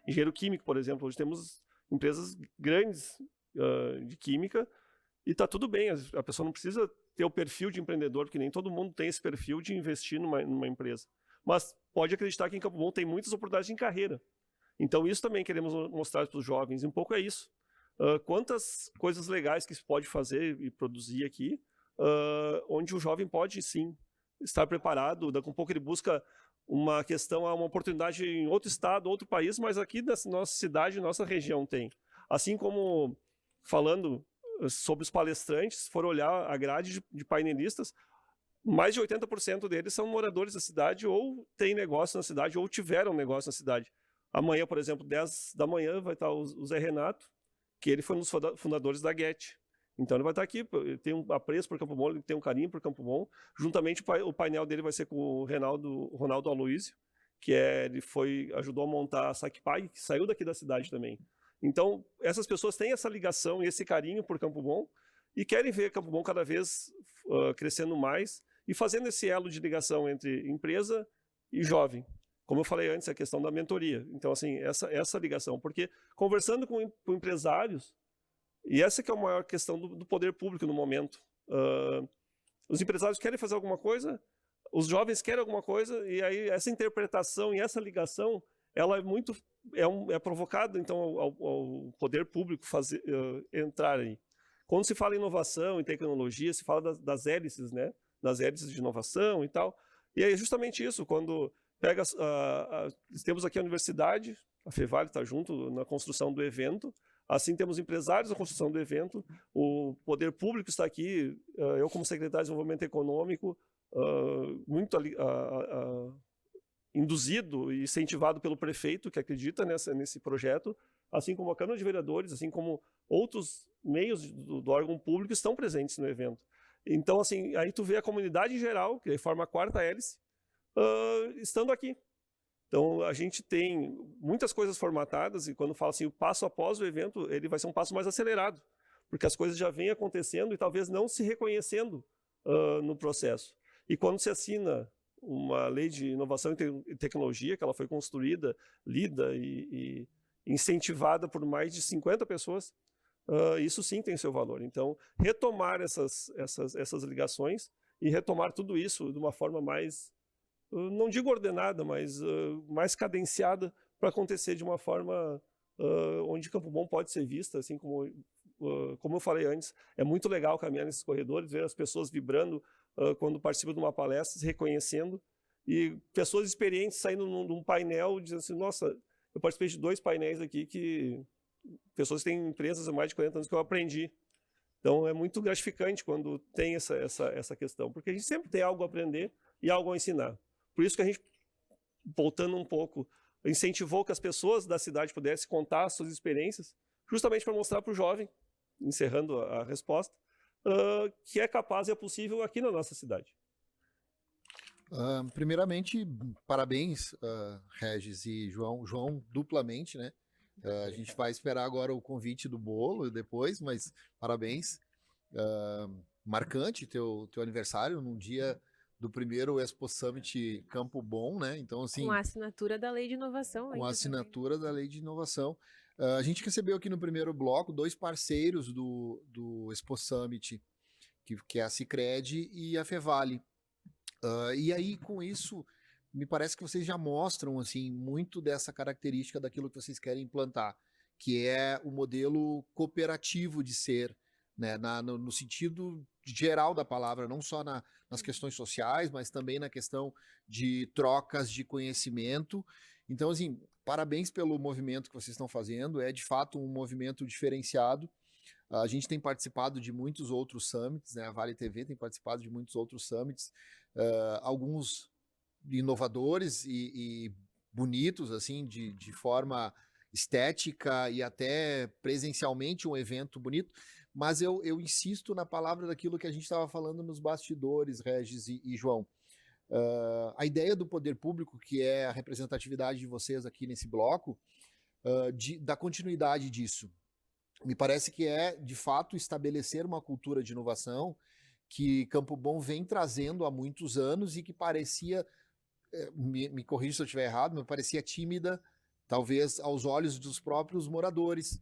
engenheiro químico, por exemplo. Hoje temos empresas grandes de química e está tudo bem. A pessoa não precisa ter o perfil de empreendedor, porque nem todo mundo tem esse perfil de investir numa empresa. Mas pode acreditar que em Campo Bom tem muitas oportunidades em carreira. Então isso também queremos mostrar para os jovens, um pouco é isso. Quantas coisas legais que se pode fazer e produzir aqui, onde o jovem pode sim estar preparado, daqui a um pouco ele busca uma oportunidade em outro estado, outro país, mas aqui na nossa cidade, nossa região tem. Assim como, falando sobre os palestrantes, se for olhar a grade de painelistas, mais de 80% deles são moradores da cidade, ou têm negócio na cidade, ou tiveram negócio na cidade. Amanhã, por exemplo, 10 da manhã, vai estar o Zé Renato, que ele foi um dos fundadores da Get. Então ele vai estar aqui, ele tem um apreço por Campo Bom, ele tem um carinho por Campo Bom. Juntamente o painel dele vai ser com o Ronaldo Aloísio, que ele ajudou a montar a SacPag, que saiu daqui da cidade também. Então essas pessoas têm essa ligação e esse carinho por Campo Bom e querem ver Campo Bom cada vez crescendo mais e fazendo esse elo de ligação entre empresa e jovem. Como eu falei antes, a questão da mentoria. Então, assim, essa ligação. Porque conversando com empresários, e essa que é a maior questão do poder público no momento. Os empresários querem fazer alguma coisa, os jovens querem alguma coisa, e aí essa interpretação e essa ligação, ela é provocada, então, ao poder público entrar aí. Quando se fala em inovação e tecnologia, se fala das hélices, né? Das hélices de inovação e tal. E é justamente isso, quando temos aqui a universidade, a Fevale está junto na construção do evento, assim temos empresários na construção do evento, o poder público está aqui, eu como secretário de Desenvolvimento Econômico, muito induzido e incentivado pelo prefeito, que acredita nesse projeto, assim como a Câmara de Vereadores, assim como outros meios do órgão público estão presentes no evento. Então, assim, aí tu vê a comunidade em geral, que forma a quarta hélice, estando aqui. Então, a gente tem muitas coisas formatadas e quando fala assim, o passo após o evento, ele vai ser um passo mais acelerado, porque as coisas já vêm acontecendo e talvez não se reconhecendo no processo. E quando se assina uma lei de inovação e tecnologia, que ela foi construída, lida e incentivada por mais de 50 pessoas, isso sim tem seu valor. Então, retomar essas ligações e retomar tudo isso de uma forma mais, não digo ordenada, mas mais cadenciada para acontecer de uma forma onde Campo Bom pode ser vista, assim como eu falei antes, é muito legal caminhar nesses corredores, ver as pessoas vibrando quando participam de uma palestra, se reconhecendo, e pessoas experientes saindo num painel dizendo assim, nossa, eu participei de 2 painéis aqui que pessoas que têm empresas há mais de 40 anos que eu aprendi. Então é muito gratificante quando tem essa questão, porque a gente sempre tem algo a aprender e algo a ensinar. Por isso que a gente, voltando um pouco, incentivou que as pessoas da cidade pudessem contar as suas experiências, justamente para mostrar para o jovem, encerrando a resposta, que é capaz e é possível aqui na nossa cidade. Primeiramente, parabéns, Regis e João, duplamente, né? A gente vai esperar agora o convite do bolo depois, mas parabéns. Marcante teu aniversário num dia do primeiro Expo Summit Campo Bom, né? Então, assim, com a assinatura da Lei de Inovação. Com a assinatura da Lei de Inovação. A gente recebeu aqui no primeiro bloco 2 parceiros do Expo Summit, que é a Sicredi e a Fevale. E aí, com isso, me parece que vocês já mostram assim, muito dessa característica daquilo que vocês querem implantar, que é o modelo cooperativo de ser, né? No sentido geral da palavra, não só nas questões sociais, mas também na questão de trocas de conhecimento. Então, assim, parabéns pelo movimento que vocês estão fazendo, é de fato um movimento diferenciado. A gente tem participado de muitos outros summits, né? A Vale TV tem participado de muitos outros summits, alguns inovadores e bonitos, assim, de forma estética e até presencialmente um evento bonito, mas eu insisto na palavra daquilo que a gente estava falando nos bastidores, Regis e João. A ideia do poder público, que é a representatividade de vocês aqui nesse bloco, da continuidade disso. Me parece que é, de fato, estabelecer uma cultura de inovação que Campo Bom vem trazendo há muitos anos e que parecia, me corrija se eu estiver errado, mas parecia tímida, talvez aos olhos dos próprios moradores.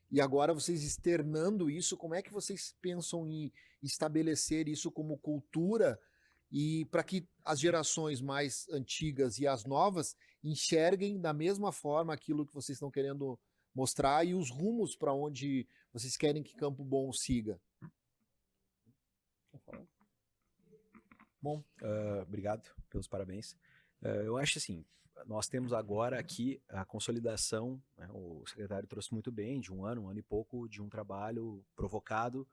E agora vocês externando isso, como é que vocês pensam em estabelecer isso como cultura e para que as gerações mais antigas e as novas enxerguem da mesma forma aquilo que vocês estão querendo mostrar e os rumos para onde vocês querem que Campo Bom siga. Bom, obrigado pelos parabéns. Eu acho assim, nós temos agora aqui a consolidação, né, o secretário trouxe muito bem, de um ano e pouco, de um trabalho provocado,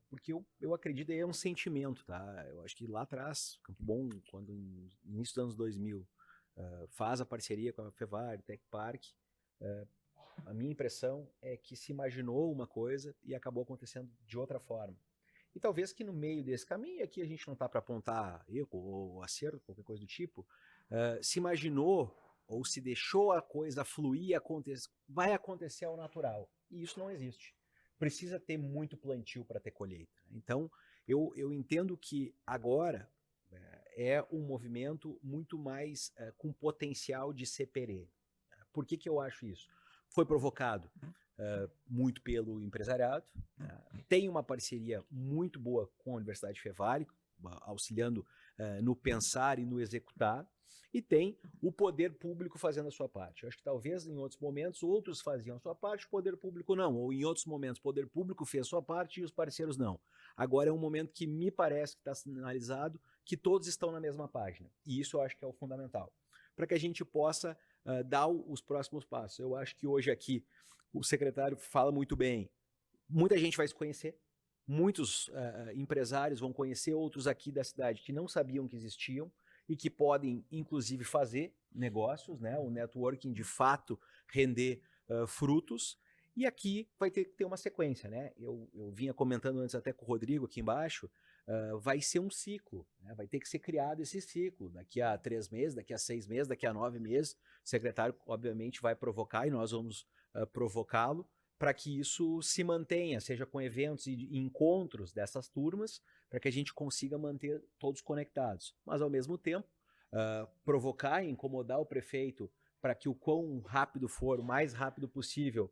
porque eu acredito é um sentimento, tá? Eu acho que lá atrás, Campo Bom, quando no início dos anos 2000, faz a parceria com a Fevale, Tech Park, a minha impressão é que se imaginou uma coisa e acabou acontecendo de outra forma. E talvez que no meio desse caminho, aqui a gente não está para apontar erro ou acerto, qualquer coisa do tipo, se imaginou ou se deixou a coisa fluir, vai acontecer ao natural. E isso não existe. Precisa ter muito plantio para ter colheita. Então, eu entendo que agora é um movimento muito mais com potencial de ser perene. Por que eu acho isso? Foi provocado muito pelo empresariado, tem uma parceria muito boa com a Universidade Fevale, auxiliando no pensar e no executar, e tem o poder público fazendo a sua parte. Eu acho que talvez em outros momentos outros faziam a sua parte, o poder público não, ou em outros momentos o poder público fez a sua parte e os parceiros não. Agora é um momento que me parece que está sinalizado que todos estão na mesma página, e isso eu acho que é o fundamental, para que a gente possa dar os próximos passos. Eu acho que hoje aqui o secretário fala muito bem, muita gente vai se conhecer, muitos empresários vão conhecer outros aqui da cidade que não sabiam que existiam e que podem, inclusive, fazer negócios, né? O networking, de fato, render frutos. E aqui vai ter que ter uma sequência, né? Eu vinha comentando antes até com o Rodrigo aqui embaixo, vai ser um ciclo, né? Vai ter que ser criado esse ciclo. Daqui a 3 meses, daqui a 6 meses, daqui a 9 meses, o secretário, obviamente, vai provocar e nós vamos provocá-lo para que isso se mantenha, seja com eventos e encontros dessas turmas, para que a gente consiga manter todos conectados. Mas, ao mesmo tempo, provocar e incomodar o prefeito para que o quão rápido for, o mais rápido possível,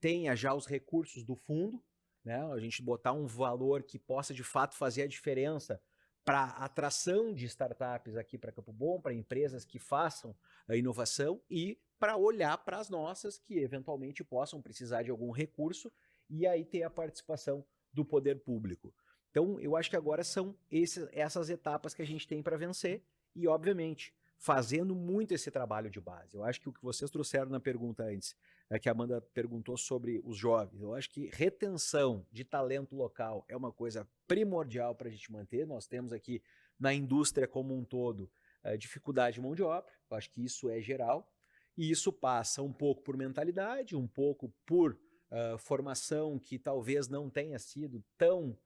tenha já os recursos do fundo, né? A gente botar um valor que possa, de fato, fazer a diferença para a atração de startups aqui para Campo Bom, para empresas que façam a inovação e para olhar para as nossas que eventualmente possam precisar de algum recurso e aí ter a participação do poder público. Então, eu acho que agora são essas etapas que a gente tem para vencer e, obviamente, fazendo muito esse trabalho de base. Eu acho que o que vocês trouxeram na pergunta antes, que a Amanda perguntou sobre os jovens, eu acho que retenção de talento local é uma coisa primordial para a gente manter. Nós temos aqui na indústria como um todo dificuldade de mão de obra, eu acho que isso é geral, e isso passa um pouco por mentalidade, um pouco por formação que talvez não tenha sido tão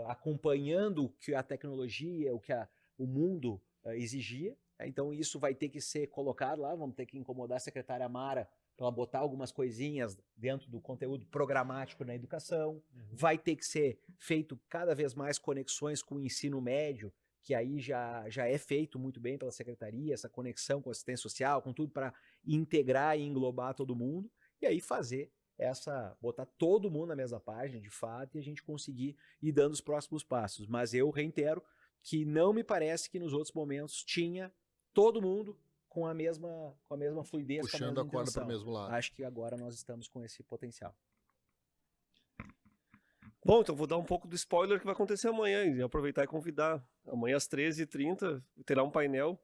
acompanhando o que a tecnologia, o que o mundo exigia. Então isso vai ter que ser colocado lá, vamos ter que incomodar a secretária Mara para ela botar algumas coisinhas dentro do conteúdo programático na educação. Vai ter que ser feito cada vez mais conexões com o ensino médio, que aí já é feito muito bem pela secretaria, essa conexão com a assistência social, com tudo para integrar e englobar todo mundo, e aí fazer botar todo mundo na mesma página, de fato, e a gente conseguir ir dando os próximos passos. Mas eu reitero que não me parece que nos outros momentos tinha todo mundo com a mesma fluidez, puxando a corda para o mesmo lado. Acho que agora nós estamos com esse potencial. Bom, então vou dar um pouco do spoiler que vai acontecer amanhã e aproveitar e convidar. Amanhã às 13h30 terá um painel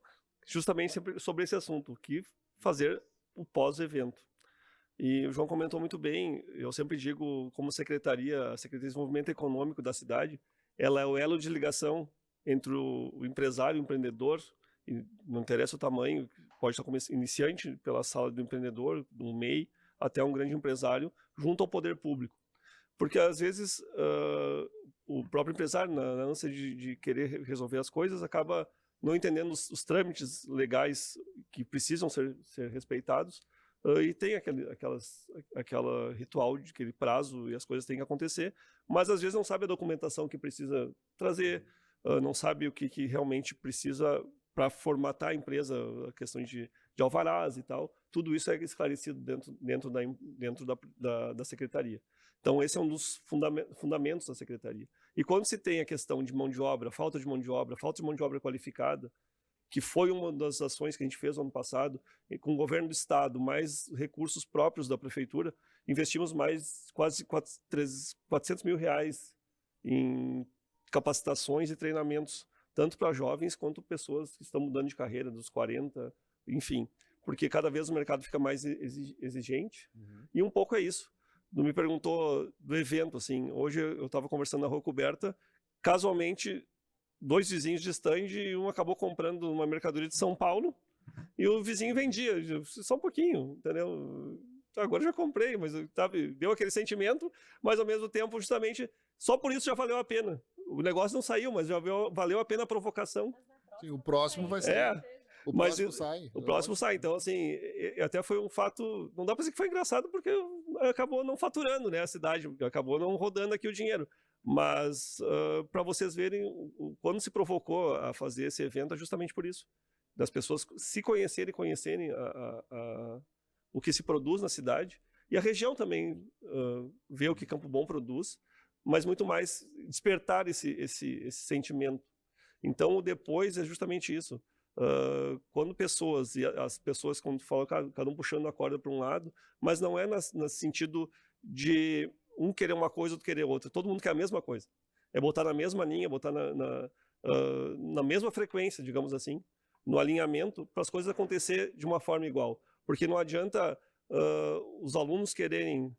justamente sobre esse assunto, o que fazer o pós-evento. E o João comentou muito bem, eu sempre digo, como a Secretaria de Desenvolvimento Econômico da cidade, ela é o elo de ligação entre o empresário e o empreendedor, e não interessa o tamanho, pode estar como iniciante pela sala do empreendedor, do MEI, até um grande empresário, junto ao poder público. Porque às vezes o próprio empresário, na ânsia de querer resolver as coisas, acaba não entendendo os trâmites legais que precisam ser respeitados, e tem aquela ritual de aquele prazo e as coisas têm que acontecer, mas às vezes não sabe a documentação que precisa trazer, não sabe o que realmente precisa para formatar a empresa, a questão de alvarás e tal. Tudo isso é esclarecido dentro da secretaria. Então, esse é um dos fundamentos da secretaria. E quando se tem a questão de mão de obra, falta de mão de obra qualificada, que foi uma das ações que a gente fez no ano passado, e com o governo do estado, mais recursos próprios da prefeitura, investimos mais quase 400 mil reais em capacitações e treinamentos, tanto para jovens quanto pessoas que estão mudando de carreira, dos 40, enfim, porque cada vez o mercado fica mais exigente, e um pouco é isso. Tu me perguntou do evento, assim, hoje eu estava conversando na Rua Coberta, casualmente, 2 vizinhos de stand e um acabou comprando uma mercadoria de São Paulo e o vizinho vendia, só um pouquinho, entendeu? Agora eu já comprei, mas sabe, deu aquele sentimento, mas ao mesmo tempo, justamente, só por isso já valeu a pena. O negócio não saiu, mas já valeu a pena a provocação. Sim, o próximo vai ser. O próximo sai. O próximo sai. Então, assim, até foi um fato... Não dá pra dizer que foi engraçado, porque acabou não faturando, né, a cidade. Acabou não rodando aqui o dinheiro. Mas, para vocês verem, quando se provocou a fazer esse evento, é justamente por isso. Das pessoas se conhecerem e conhecerem o que se produz na cidade. E a região também vê o que Campo Bom produz, mas muito mais despertar esse sentimento. Então, o depois é justamente isso. Quando pessoas, e as pessoas, quando falam, cada um puxando a corda para um lado, mas não é no sentido de um querer uma coisa, outro querer outra. Todo mundo quer a mesma coisa. É botar na mesma linha, botar na mesma frequência, digamos assim, no alinhamento, para as coisas acontecer de uma forma igual. Porque não adianta os alunos quererem,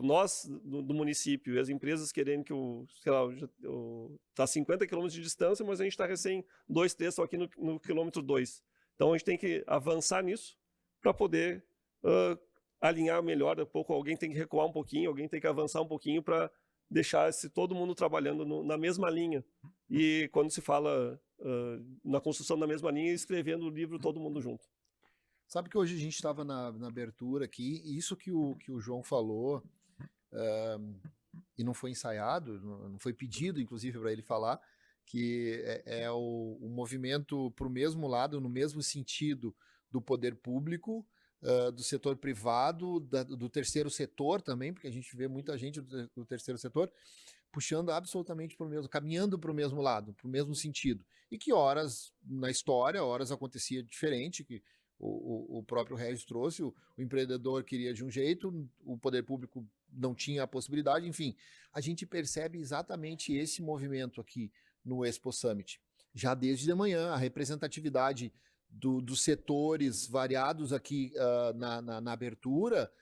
nós do município e as empresas querendo que está a 50 quilômetros de distância, mas a gente está recém 2, 3 só aqui no quilômetro 2. Então a gente tem que avançar nisso para poder alinhar melhor. Daqui a pouco alguém tem que recuar um pouquinho, alguém tem que avançar um pouquinho para deixar todo mundo trabalhando na mesma linha. E quando se fala na construção da mesma linha, escrevendo o livro todo mundo junto. Sabe que hoje a gente estava na abertura aqui, e isso que o João falou, e não foi ensaiado, não foi pedido, inclusive, para ele falar, que é o movimento para o mesmo lado, no mesmo sentido do poder público, do setor privado, do terceiro setor também, porque a gente vê muita gente do terceiro setor puxando absolutamente para o mesmo, caminhando para o mesmo lado, para o mesmo sentido. E que horas na história, horas acontecia diferente, que o próprio Regis trouxe, o empreendedor queria de um jeito, o poder público não tinha a possibilidade, enfim. A gente percebe exatamente esse movimento aqui no Expo Summit. Já desde de manhã, a representatividade dos setores variados aqui na abertura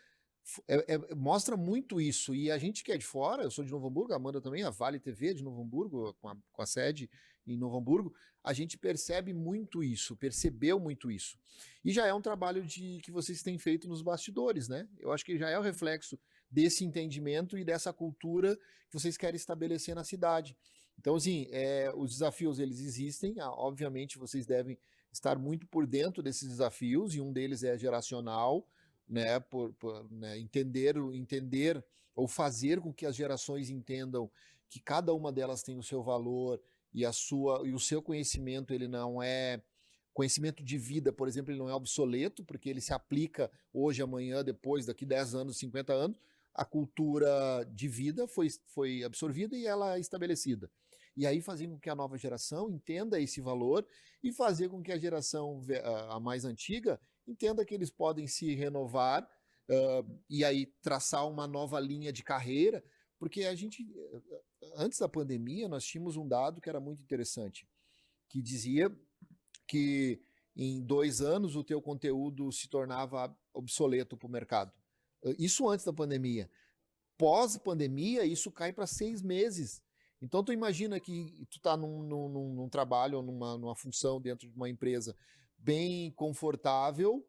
mostra muito isso. E a gente que é de fora, eu sou de Novo Hamburgo, a Amanda também, a Vale TV de Novo Hamburgo, com a sede em Novo Hamburgo, a gente percebe muito isso, percebeu muito isso. E já é um trabalho que vocês têm feito nos bastidores, né? Eu acho que já é o reflexo desse entendimento e dessa cultura que vocês querem estabelecer na cidade. Então, assim, os desafios, eles existem, obviamente vocês devem estar muito por dentro desses desafios, e um deles é geracional, né, né, entender ou fazer com que as gerações entendam que cada uma delas tem o seu valor e o seu conhecimento, ele não é conhecimento de vida, por exemplo, ele não é obsoleto, porque ele se aplica hoje, amanhã, depois, daqui 10 anos, 50 anos, a cultura de vida foi absorvida e ela é estabelecida. E aí fazer com que a nova geração entenda esse valor e fazer com que a geração a mais antiga entenda que eles podem se renovar e aí traçar uma nova linha de carreira, porque antes da pandemia, nós tínhamos um dado que era muito interessante, que dizia que em 2 anos o teu conteúdo se tornava obsoleto para o mercado. Isso antes da pandemia. Pós-pandemia, isso cai para 6 meses. Então, tu imagina que tu está num trabalho ou numa função dentro de uma empresa bem confortável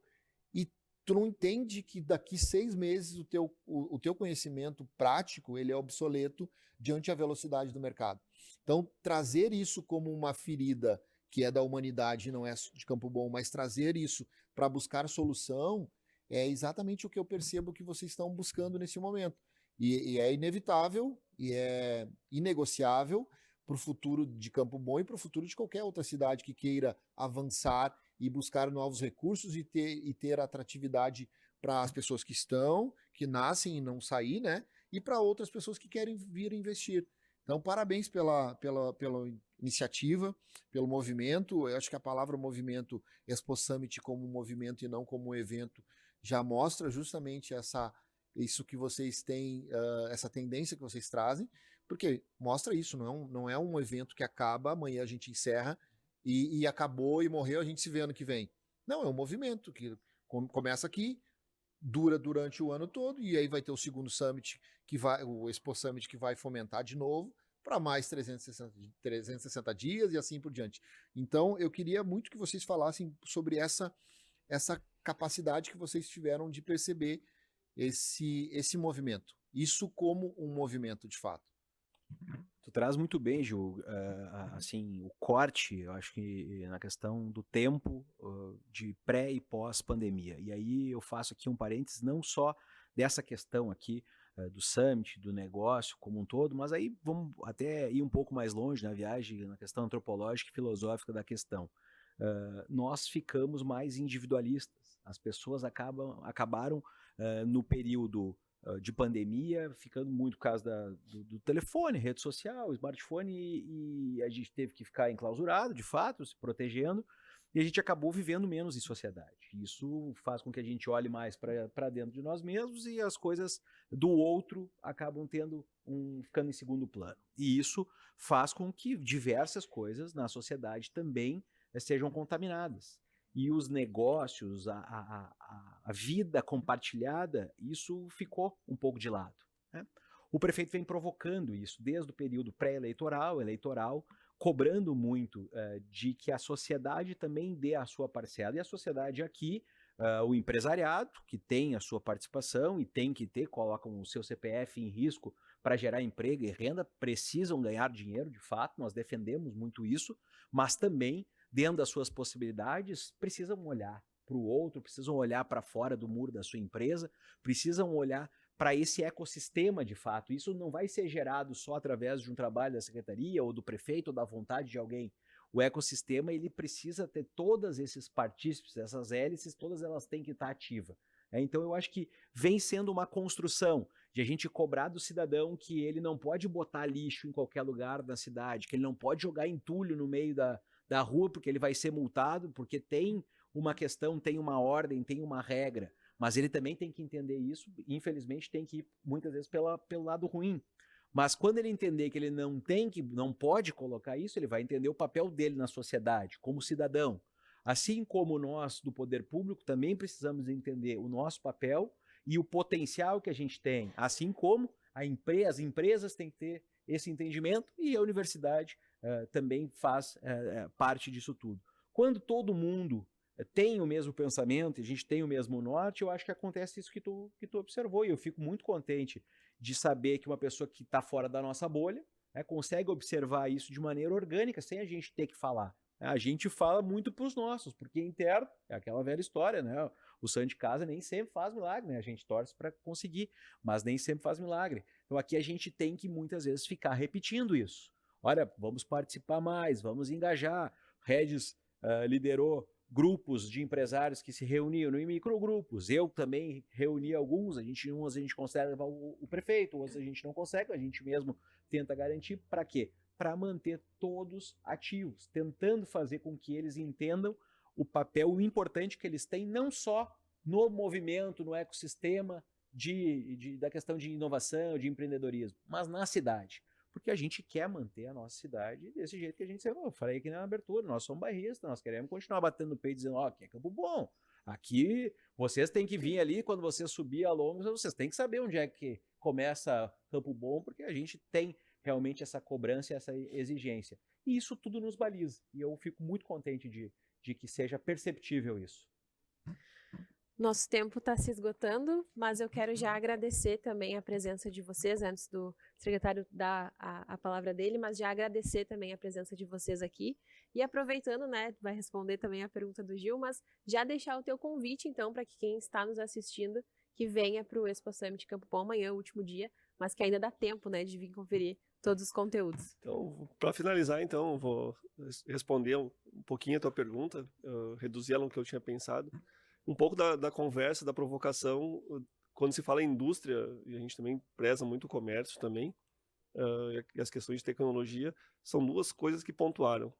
e tu não entende que daqui 6 meses o teu conhecimento prático ele é obsoleto diante da velocidade do mercado. Então, trazer isso como uma ferida que é da humanidade, não é de Campo Bom, mas trazer isso para buscar solução é exatamente o que eu percebo que vocês estão buscando nesse momento. E é inevitável e é inegociável para o futuro de Campo Bom e para o futuro de qualquer outra cidade que queira avançar e buscar novos recursos e ter atratividade para as pessoas que nascem e não sair, né? e para outras pessoas que querem vir investir. Então, parabéns pela iniciativa, pelo movimento. Eu acho que a palavra movimento, Expo Summit como movimento e não como um evento, já mostra justamente isso que vocês têm, essa tendência que vocês trazem, porque mostra isso, não é um evento que acaba, amanhã a gente encerra e acabou e morreu, a gente se vê ano que vem. Não, é um movimento que começa aqui, dura durante o ano todo, e aí vai ter o segundo Summit, o Expo Summit, que vai fomentar de novo para mais 360 dias e assim por diante. Então, eu queria muito que vocês falassem sobre essa capacidade que vocês tiveram de perceber esse movimento. Isso como um movimento, de fato. Tu traz muito bem, Gil, assim, o corte, eu acho que na questão do tempo de pré e pós-pandemia. E aí eu faço aqui um parênteses, não só dessa questão aqui do Summit, do negócio como um todo, mas aí vamos até ir um pouco mais longe na viagem, na questão antropológica e filosófica da questão. Nós ficamos mais individualistas. As pessoas acabaram no período de pandemia, ficando muito por causa do telefone, rede social, smartphone, e a gente teve que ficar enclausurado, de fato, se protegendo, e a gente acabou vivendo menos em sociedade. Isso faz com que a gente olhe mais para dentro de nós mesmos e as coisas do outro acabam ficando em segundo plano. E isso faz com que diversas coisas na sociedade também sejam contaminadas. E os negócios, a vida compartilhada, isso ficou um pouco de lado, né? O prefeito vem provocando isso desde o período pré-eleitoral, eleitoral, cobrando muito de que a sociedade também dê a sua parcela. E a sociedade aqui, o empresariado, que tem a sua participação e tem que ter, colocam o seu CPF em risco para gerar emprego e renda, precisam ganhar dinheiro, de fato, nós defendemos muito isso, mas também dentro das suas possibilidades, precisam olhar para o outro, precisam olhar para fora do muro da sua empresa, precisam olhar para esse ecossistema de fato. Isso não vai ser gerado só através de um trabalho da secretaria ou do prefeito ou da vontade de alguém. O ecossistema ele precisa ter todos esses partícipes, essas hélices, todas elas têm que estar ativas. Então eu acho que vem sendo uma construção de a gente cobrar do cidadão que ele não pode botar lixo em qualquer lugar da cidade, que ele não pode jogar entulho no meio da rua porque ele vai ser multado, porque tem uma questão, tem uma ordem, tem uma regra, mas ele também tem que entender isso, infelizmente tem que ir muitas vezes pelo lado ruim. Mas quando ele entender que ele não pode colocar isso, ele vai entender o papel dele na sociedade, como cidadão. Assim como nós, do poder público, também precisamos entender o nosso papel e o potencial que a gente tem, assim como as empresas têm que ter esse entendimento e a universidade também faz parte disso tudo. Quando todo mundo tem o mesmo pensamento, a gente tem o mesmo norte, eu acho que acontece isso que tu observou, e eu fico muito contente de saber que uma pessoa que está fora da nossa bolha consegue observar isso de maneira orgânica, sem a gente ter que falar. A gente fala muito para os nossos, porque interno é aquela velha história, né? O santo de casa nem sempre faz milagre, né? A gente torce para conseguir, mas nem sempre faz milagre. Então aqui a gente tem que muitas vezes ficar repetindo isso. Olha, vamos participar mais, vamos engajar. Regis liderou grupos de empresários que se reuniam em microgrupos. Eu também reuni alguns, uns a gente consegue levar o prefeito, outros a gente não consegue, a gente mesmo tenta garantir. Para quê? Para manter todos ativos, tentando fazer com que eles entendam o papel importante que eles têm, não só no movimento, no ecossistema da questão de inovação, de empreendedorismo, mas na cidade. Porque a gente quer manter a nossa cidade desse jeito que a gente sempre falou. Eu falei aqui na abertura, nós somos bairristas, nós queremos continuar batendo no peito dizendo, aqui é Campo Bom, aqui vocês têm que vir ali, quando você subir a Lomos, vocês têm que saber onde é que começa Campo Bom, porque a gente tem realmente essa cobrança e essa exigência. E isso tudo nos baliza. E eu fico muito contente de que seja perceptível isso. Nosso tempo está se esgotando, mas eu quero já agradecer também a presença de vocês, antes do secretário dar a palavra dele, mas já agradecer também a presença de vocês aqui. E aproveitando, né, vai responder também a pergunta do Gil, mas já deixar o teu convite, então, para que quem está nos assistindo, que venha para o Expo Summit Campo Bom, amanhã é o último dia, mas que ainda dá tempo, né, de vir conferir todos os conteúdos. Então, para finalizar, então, eu vou responder um pouquinho a tua pergunta, reduzir ela no que eu tinha pensado. Um pouco da conversa, da provocação, quando se fala em indústria, e a gente também preza muito o comércio também, e as questões de tecnologia, são duas coisas que pontuaram.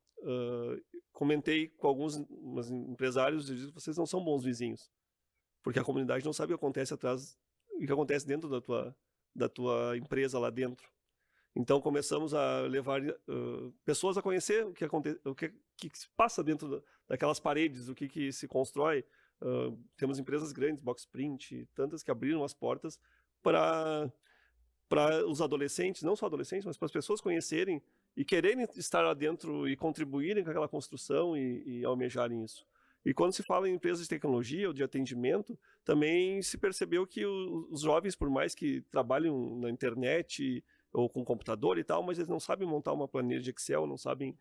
Comentei com alguns empresários, eu disse, vocês não são bons vizinhos, porque a comunidade não sabe o que acontece atrás, o que acontece dentro da tua empresa lá dentro. Então começamos a levar pessoas a conhecer o que se passa dentro daquelas paredes, o que se constrói. Temos empresas grandes, Boxprint, tantas que abriram as portas para os adolescentes, não só adolescentes, mas para as pessoas conhecerem e quererem estar lá dentro e contribuírem com aquela construção e almejarem isso. E quando se fala em empresas de tecnologia ou de atendimento, também se percebeu que os jovens, por mais que trabalhem na internet ou com computador e tal, mas eles não sabem montar uma planilha de Excel, não sabem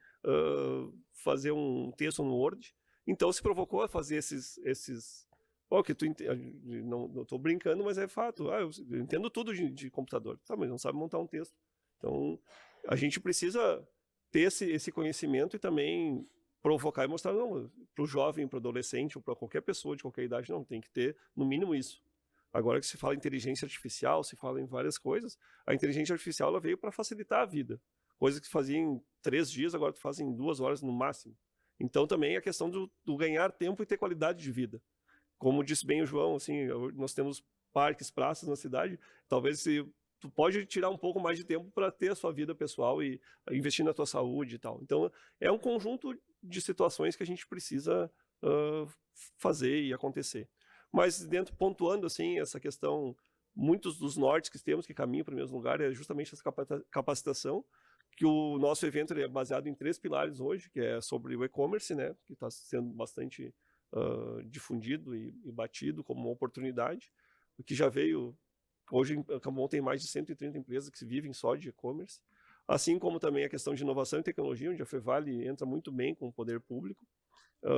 fazer um texto no Word. Então se provocou a fazer esses não estou brincando, mas é fato. Eu entendo tudo de computador, tá, mas não sabe montar um texto. Então a gente precisa ter esse conhecimento e também provocar e mostrar, não, para o jovem, para o adolescente ou para qualquer pessoa de qualquer idade, não, tem que ter no mínimo isso. Agora que se fala em inteligência artificial, se fala em várias coisas, a inteligência artificial ela veio para facilitar a vida. Coisas que fazia em 3 dias, agora tu faz em 2 horas no máximo. Então também a questão do ganhar tempo e ter qualidade de vida. Como disse bem o João, assim, nós temos parques, praças na cidade, talvez tu pode tirar um pouco mais de tempo para ter a sua vida pessoal e investir na tua saúde e tal. Então é um conjunto de situações que a gente precisa fazer e acontecer. Mas pontuando assim essa questão, muitos dos nortes que temos que caminham para o mesmo lugar é justamente essa capacitação, que o nosso evento é baseado em 3 pilares hoje, que é sobre o e-commerce, né, que está sendo bastante difundido e batido como uma oportunidade, que já veio, hoje em Campo Bom tem mais de 130 empresas que vivem só de e-commerce, assim como também a questão de inovação e tecnologia, onde a Fevale entra muito bem com o poder público,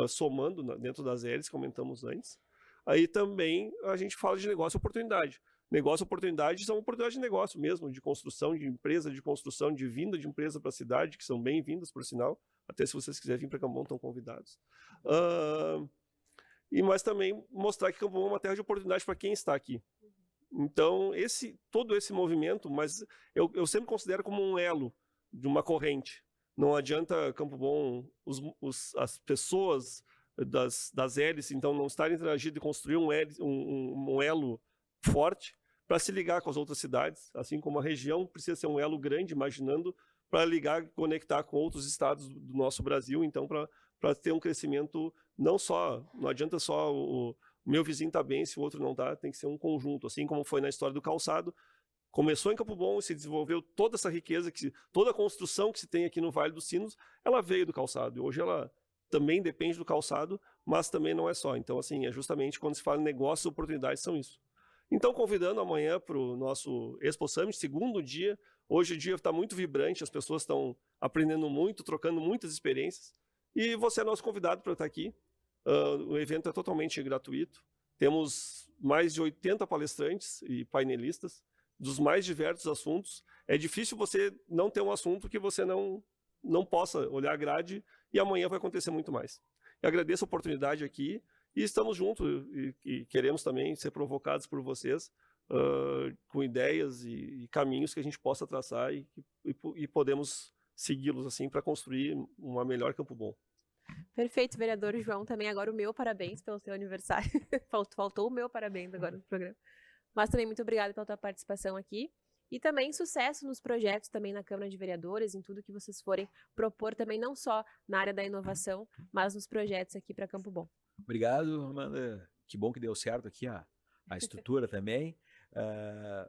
somando dentro das hélices, comentamos antes. Aí também a gente fala de negócio e oportunidade. Negócio e oportunidade são oportunidades de negócio mesmo, de construção de empresa, de construção de vinda de empresa para a cidade, que são bem-vindas, por sinal. Até se vocês quiserem vir para Campo Bom, estão convidados. Mas também mostrar que Campo Bom é uma terra de oportunidade para quem está aqui. Então, todo esse movimento, mas eu sempre considero como um elo de uma corrente. Não adianta Campo Bom, as pessoas das hélices, então, não estarem interagindo e construir um elo forte para se ligar com as outras cidades, assim como a região precisa ser um elo grande, imaginando, para ligar e conectar com outros estados do nosso Brasil, então, para ter um crescimento, não adianta só o meu vizinho tá bem, se o outro não tá, tem que ser um conjunto, assim como foi na história do calçado. Começou em Campo Bom e se desenvolveu toda essa riqueza, toda a construção que se tem aqui no Vale dos Sinos, ela veio do calçado. E hoje ela também depende do calçado, mas também não é só. Então, assim, é justamente quando se fala em negócios, oportunidades são isso. Então, convidando amanhã para o nosso Expo Summit, segundo dia. Hoje o dia está muito vibrante, as pessoas estão aprendendo muito, trocando muitas experiências. E você é nosso convidado para estar aqui. O evento é totalmente gratuito. Temos mais de 80 palestrantes e painelistas dos mais diversos assuntos. É difícil você não ter um assunto que você não possa olhar a grade, e amanhã vai acontecer muito mais. Eu agradeço a oportunidade aqui e estamos juntos e queremos também ser provocados por vocês com ideias e caminhos que a gente possa traçar e podemos segui-los assim para construir uma melhor Campo Bom. Perfeito, vereador João. Também agora o meu parabéns pelo seu aniversário. Faltou o meu parabéns agora no programa. Mas também muito obrigada pela tua participação aqui. E também sucesso nos projetos também na Câmara de Vereadores, em tudo que vocês forem propor também, não só na área da inovação, mas nos projetos aqui para Campo Bom. Obrigado, Amanda. Que bom que deu certo aqui a estrutura também.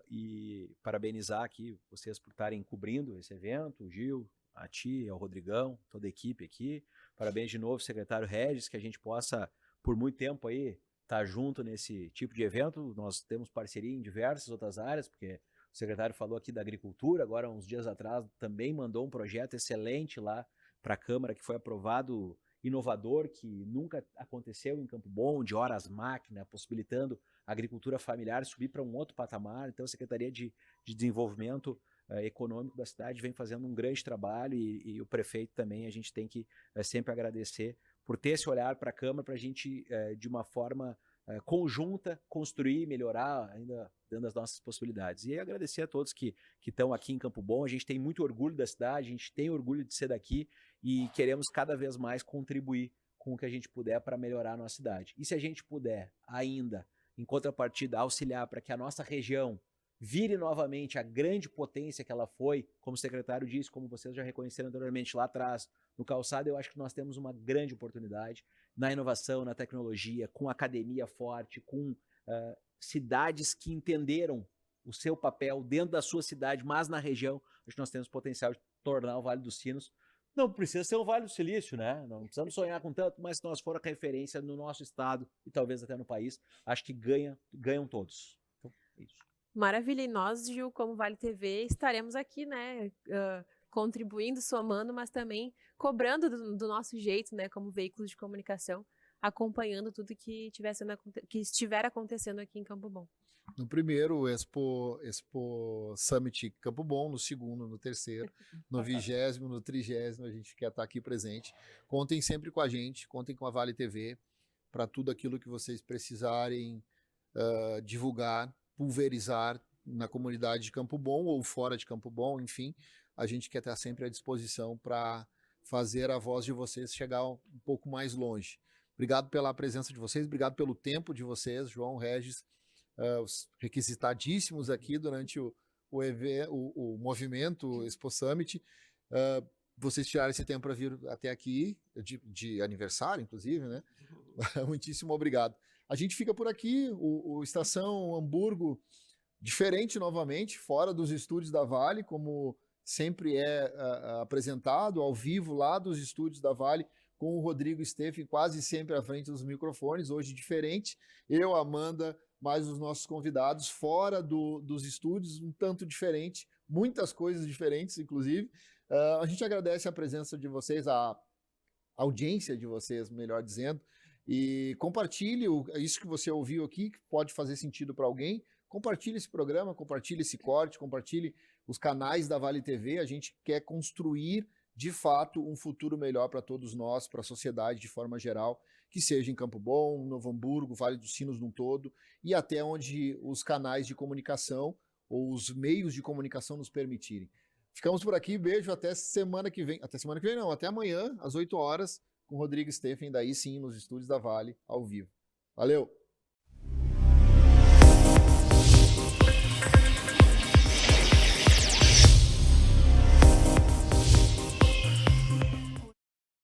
E parabenizar aqui vocês por estarem cobrindo esse evento, o Gil, a ti, ao Rodrigão, toda a equipe aqui. Parabéns de novo, secretário Regis, que a gente possa, por muito tempo aí, estar junto nesse tipo de evento. Nós temos parceria em diversas outras áreas, porque o secretário falou aqui da agricultura, agora uns dias atrás também mandou um projeto excelente lá para a Câmara, que foi aprovado, inovador, que nunca aconteceu em Campo Bom, de horas máquina, possibilitando a agricultura familiar subir para um outro patamar. Então a Secretaria de Desenvolvimento Econômico da cidade vem fazendo um grande trabalho e o prefeito também, a gente tem que sempre agradecer por ter esse olhar para a Câmara, para a gente, de uma forma conjunta, construir, melhorar ainda dentro das nossas possibilidades. E agradecer a todos que estão aqui em Campo Bom. A gente tem muito orgulho da cidade, a gente tem orgulho de ser daqui e queremos cada vez mais contribuir com o que a gente puder para melhorar a nossa cidade. E se a gente puder ainda, em contrapartida, auxiliar para que a nossa região vire novamente a grande potência que ela foi, como o secretário disse, como vocês já reconheceram anteriormente lá atrás, no calçado, eu acho que nós temos uma grande oportunidade na inovação, na tecnologia, com academia forte, com cidades que entenderam o seu papel dentro da sua cidade, mas na região, acho que nós temos potencial de tornar o Vale dos Sinos. Não precisa ser o Vale do Silício, né? Não precisamos sonhar com tanto, mas se nós for a referência no nosso estado e talvez até no país, acho que ganham todos. Então, é isso. Maravilha. E nós, Gil, como Vale TV, estaremos aqui, né? Contribuindo, somando, mas também cobrando do nosso jeito, né? Como veículos de comunicação, acompanhando tudo que estiver acontecendo aqui em Campo Bom. No primeiro, o Expo Summit Campo Bom, no segundo, no terceiro, no 20º, no 30º, a gente quer estar aqui presente. Contem sempre com a gente, contem com a Vale TV, para tudo aquilo que vocês precisarem divulgar, pulverizar na comunidade de Campo Bom ou fora de Campo Bom, enfim, a gente quer estar sempre à disposição para fazer a voz de vocês chegar um pouco mais longe. Obrigado pela presença de vocês, obrigado pelo tempo de vocês, João, Regis, os requisitadíssimos aqui durante o movimento Expo Summit. Vocês tiraram esse tempo para vir até aqui, de aniversário, inclusive, né? Muitíssimo obrigado. A gente fica por aqui, o Estação Hamburgo, diferente novamente, fora dos estúdios da Vale, como sempre é apresentado, ao vivo, lá dos estúdios da Vale, com o Rodrigo Steffen quase sempre à frente dos microfones, hoje diferente. Eu, Amanda, mais os nossos convidados, fora dos estúdios, um tanto diferente, muitas coisas diferentes, inclusive. A gente agradece a presença de vocês, a audiência de vocês, melhor dizendo, e compartilhe isso que você ouviu aqui, que pode fazer sentido para alguém. Compartilhe esse programa, compartilhe esse corte, compartilhe os canais da Vale TV. A gente quer construir, de fato, um futuro melhor para todos nós, para a sociedade de forma geral, que seja em Campo Bom, Novo Hamburgo, Vale dos Sinos num todo, e até onde os canais de comunicação ou os meios de comunicação nos permitirem. Ficamos por aqui, beijo, até semana que vem. Até semana que vem não, até amanhã, às 8 horas, com o Rodrigo Steffen, daí sim, nos estúdios da Vale, ao vivo. Valeu!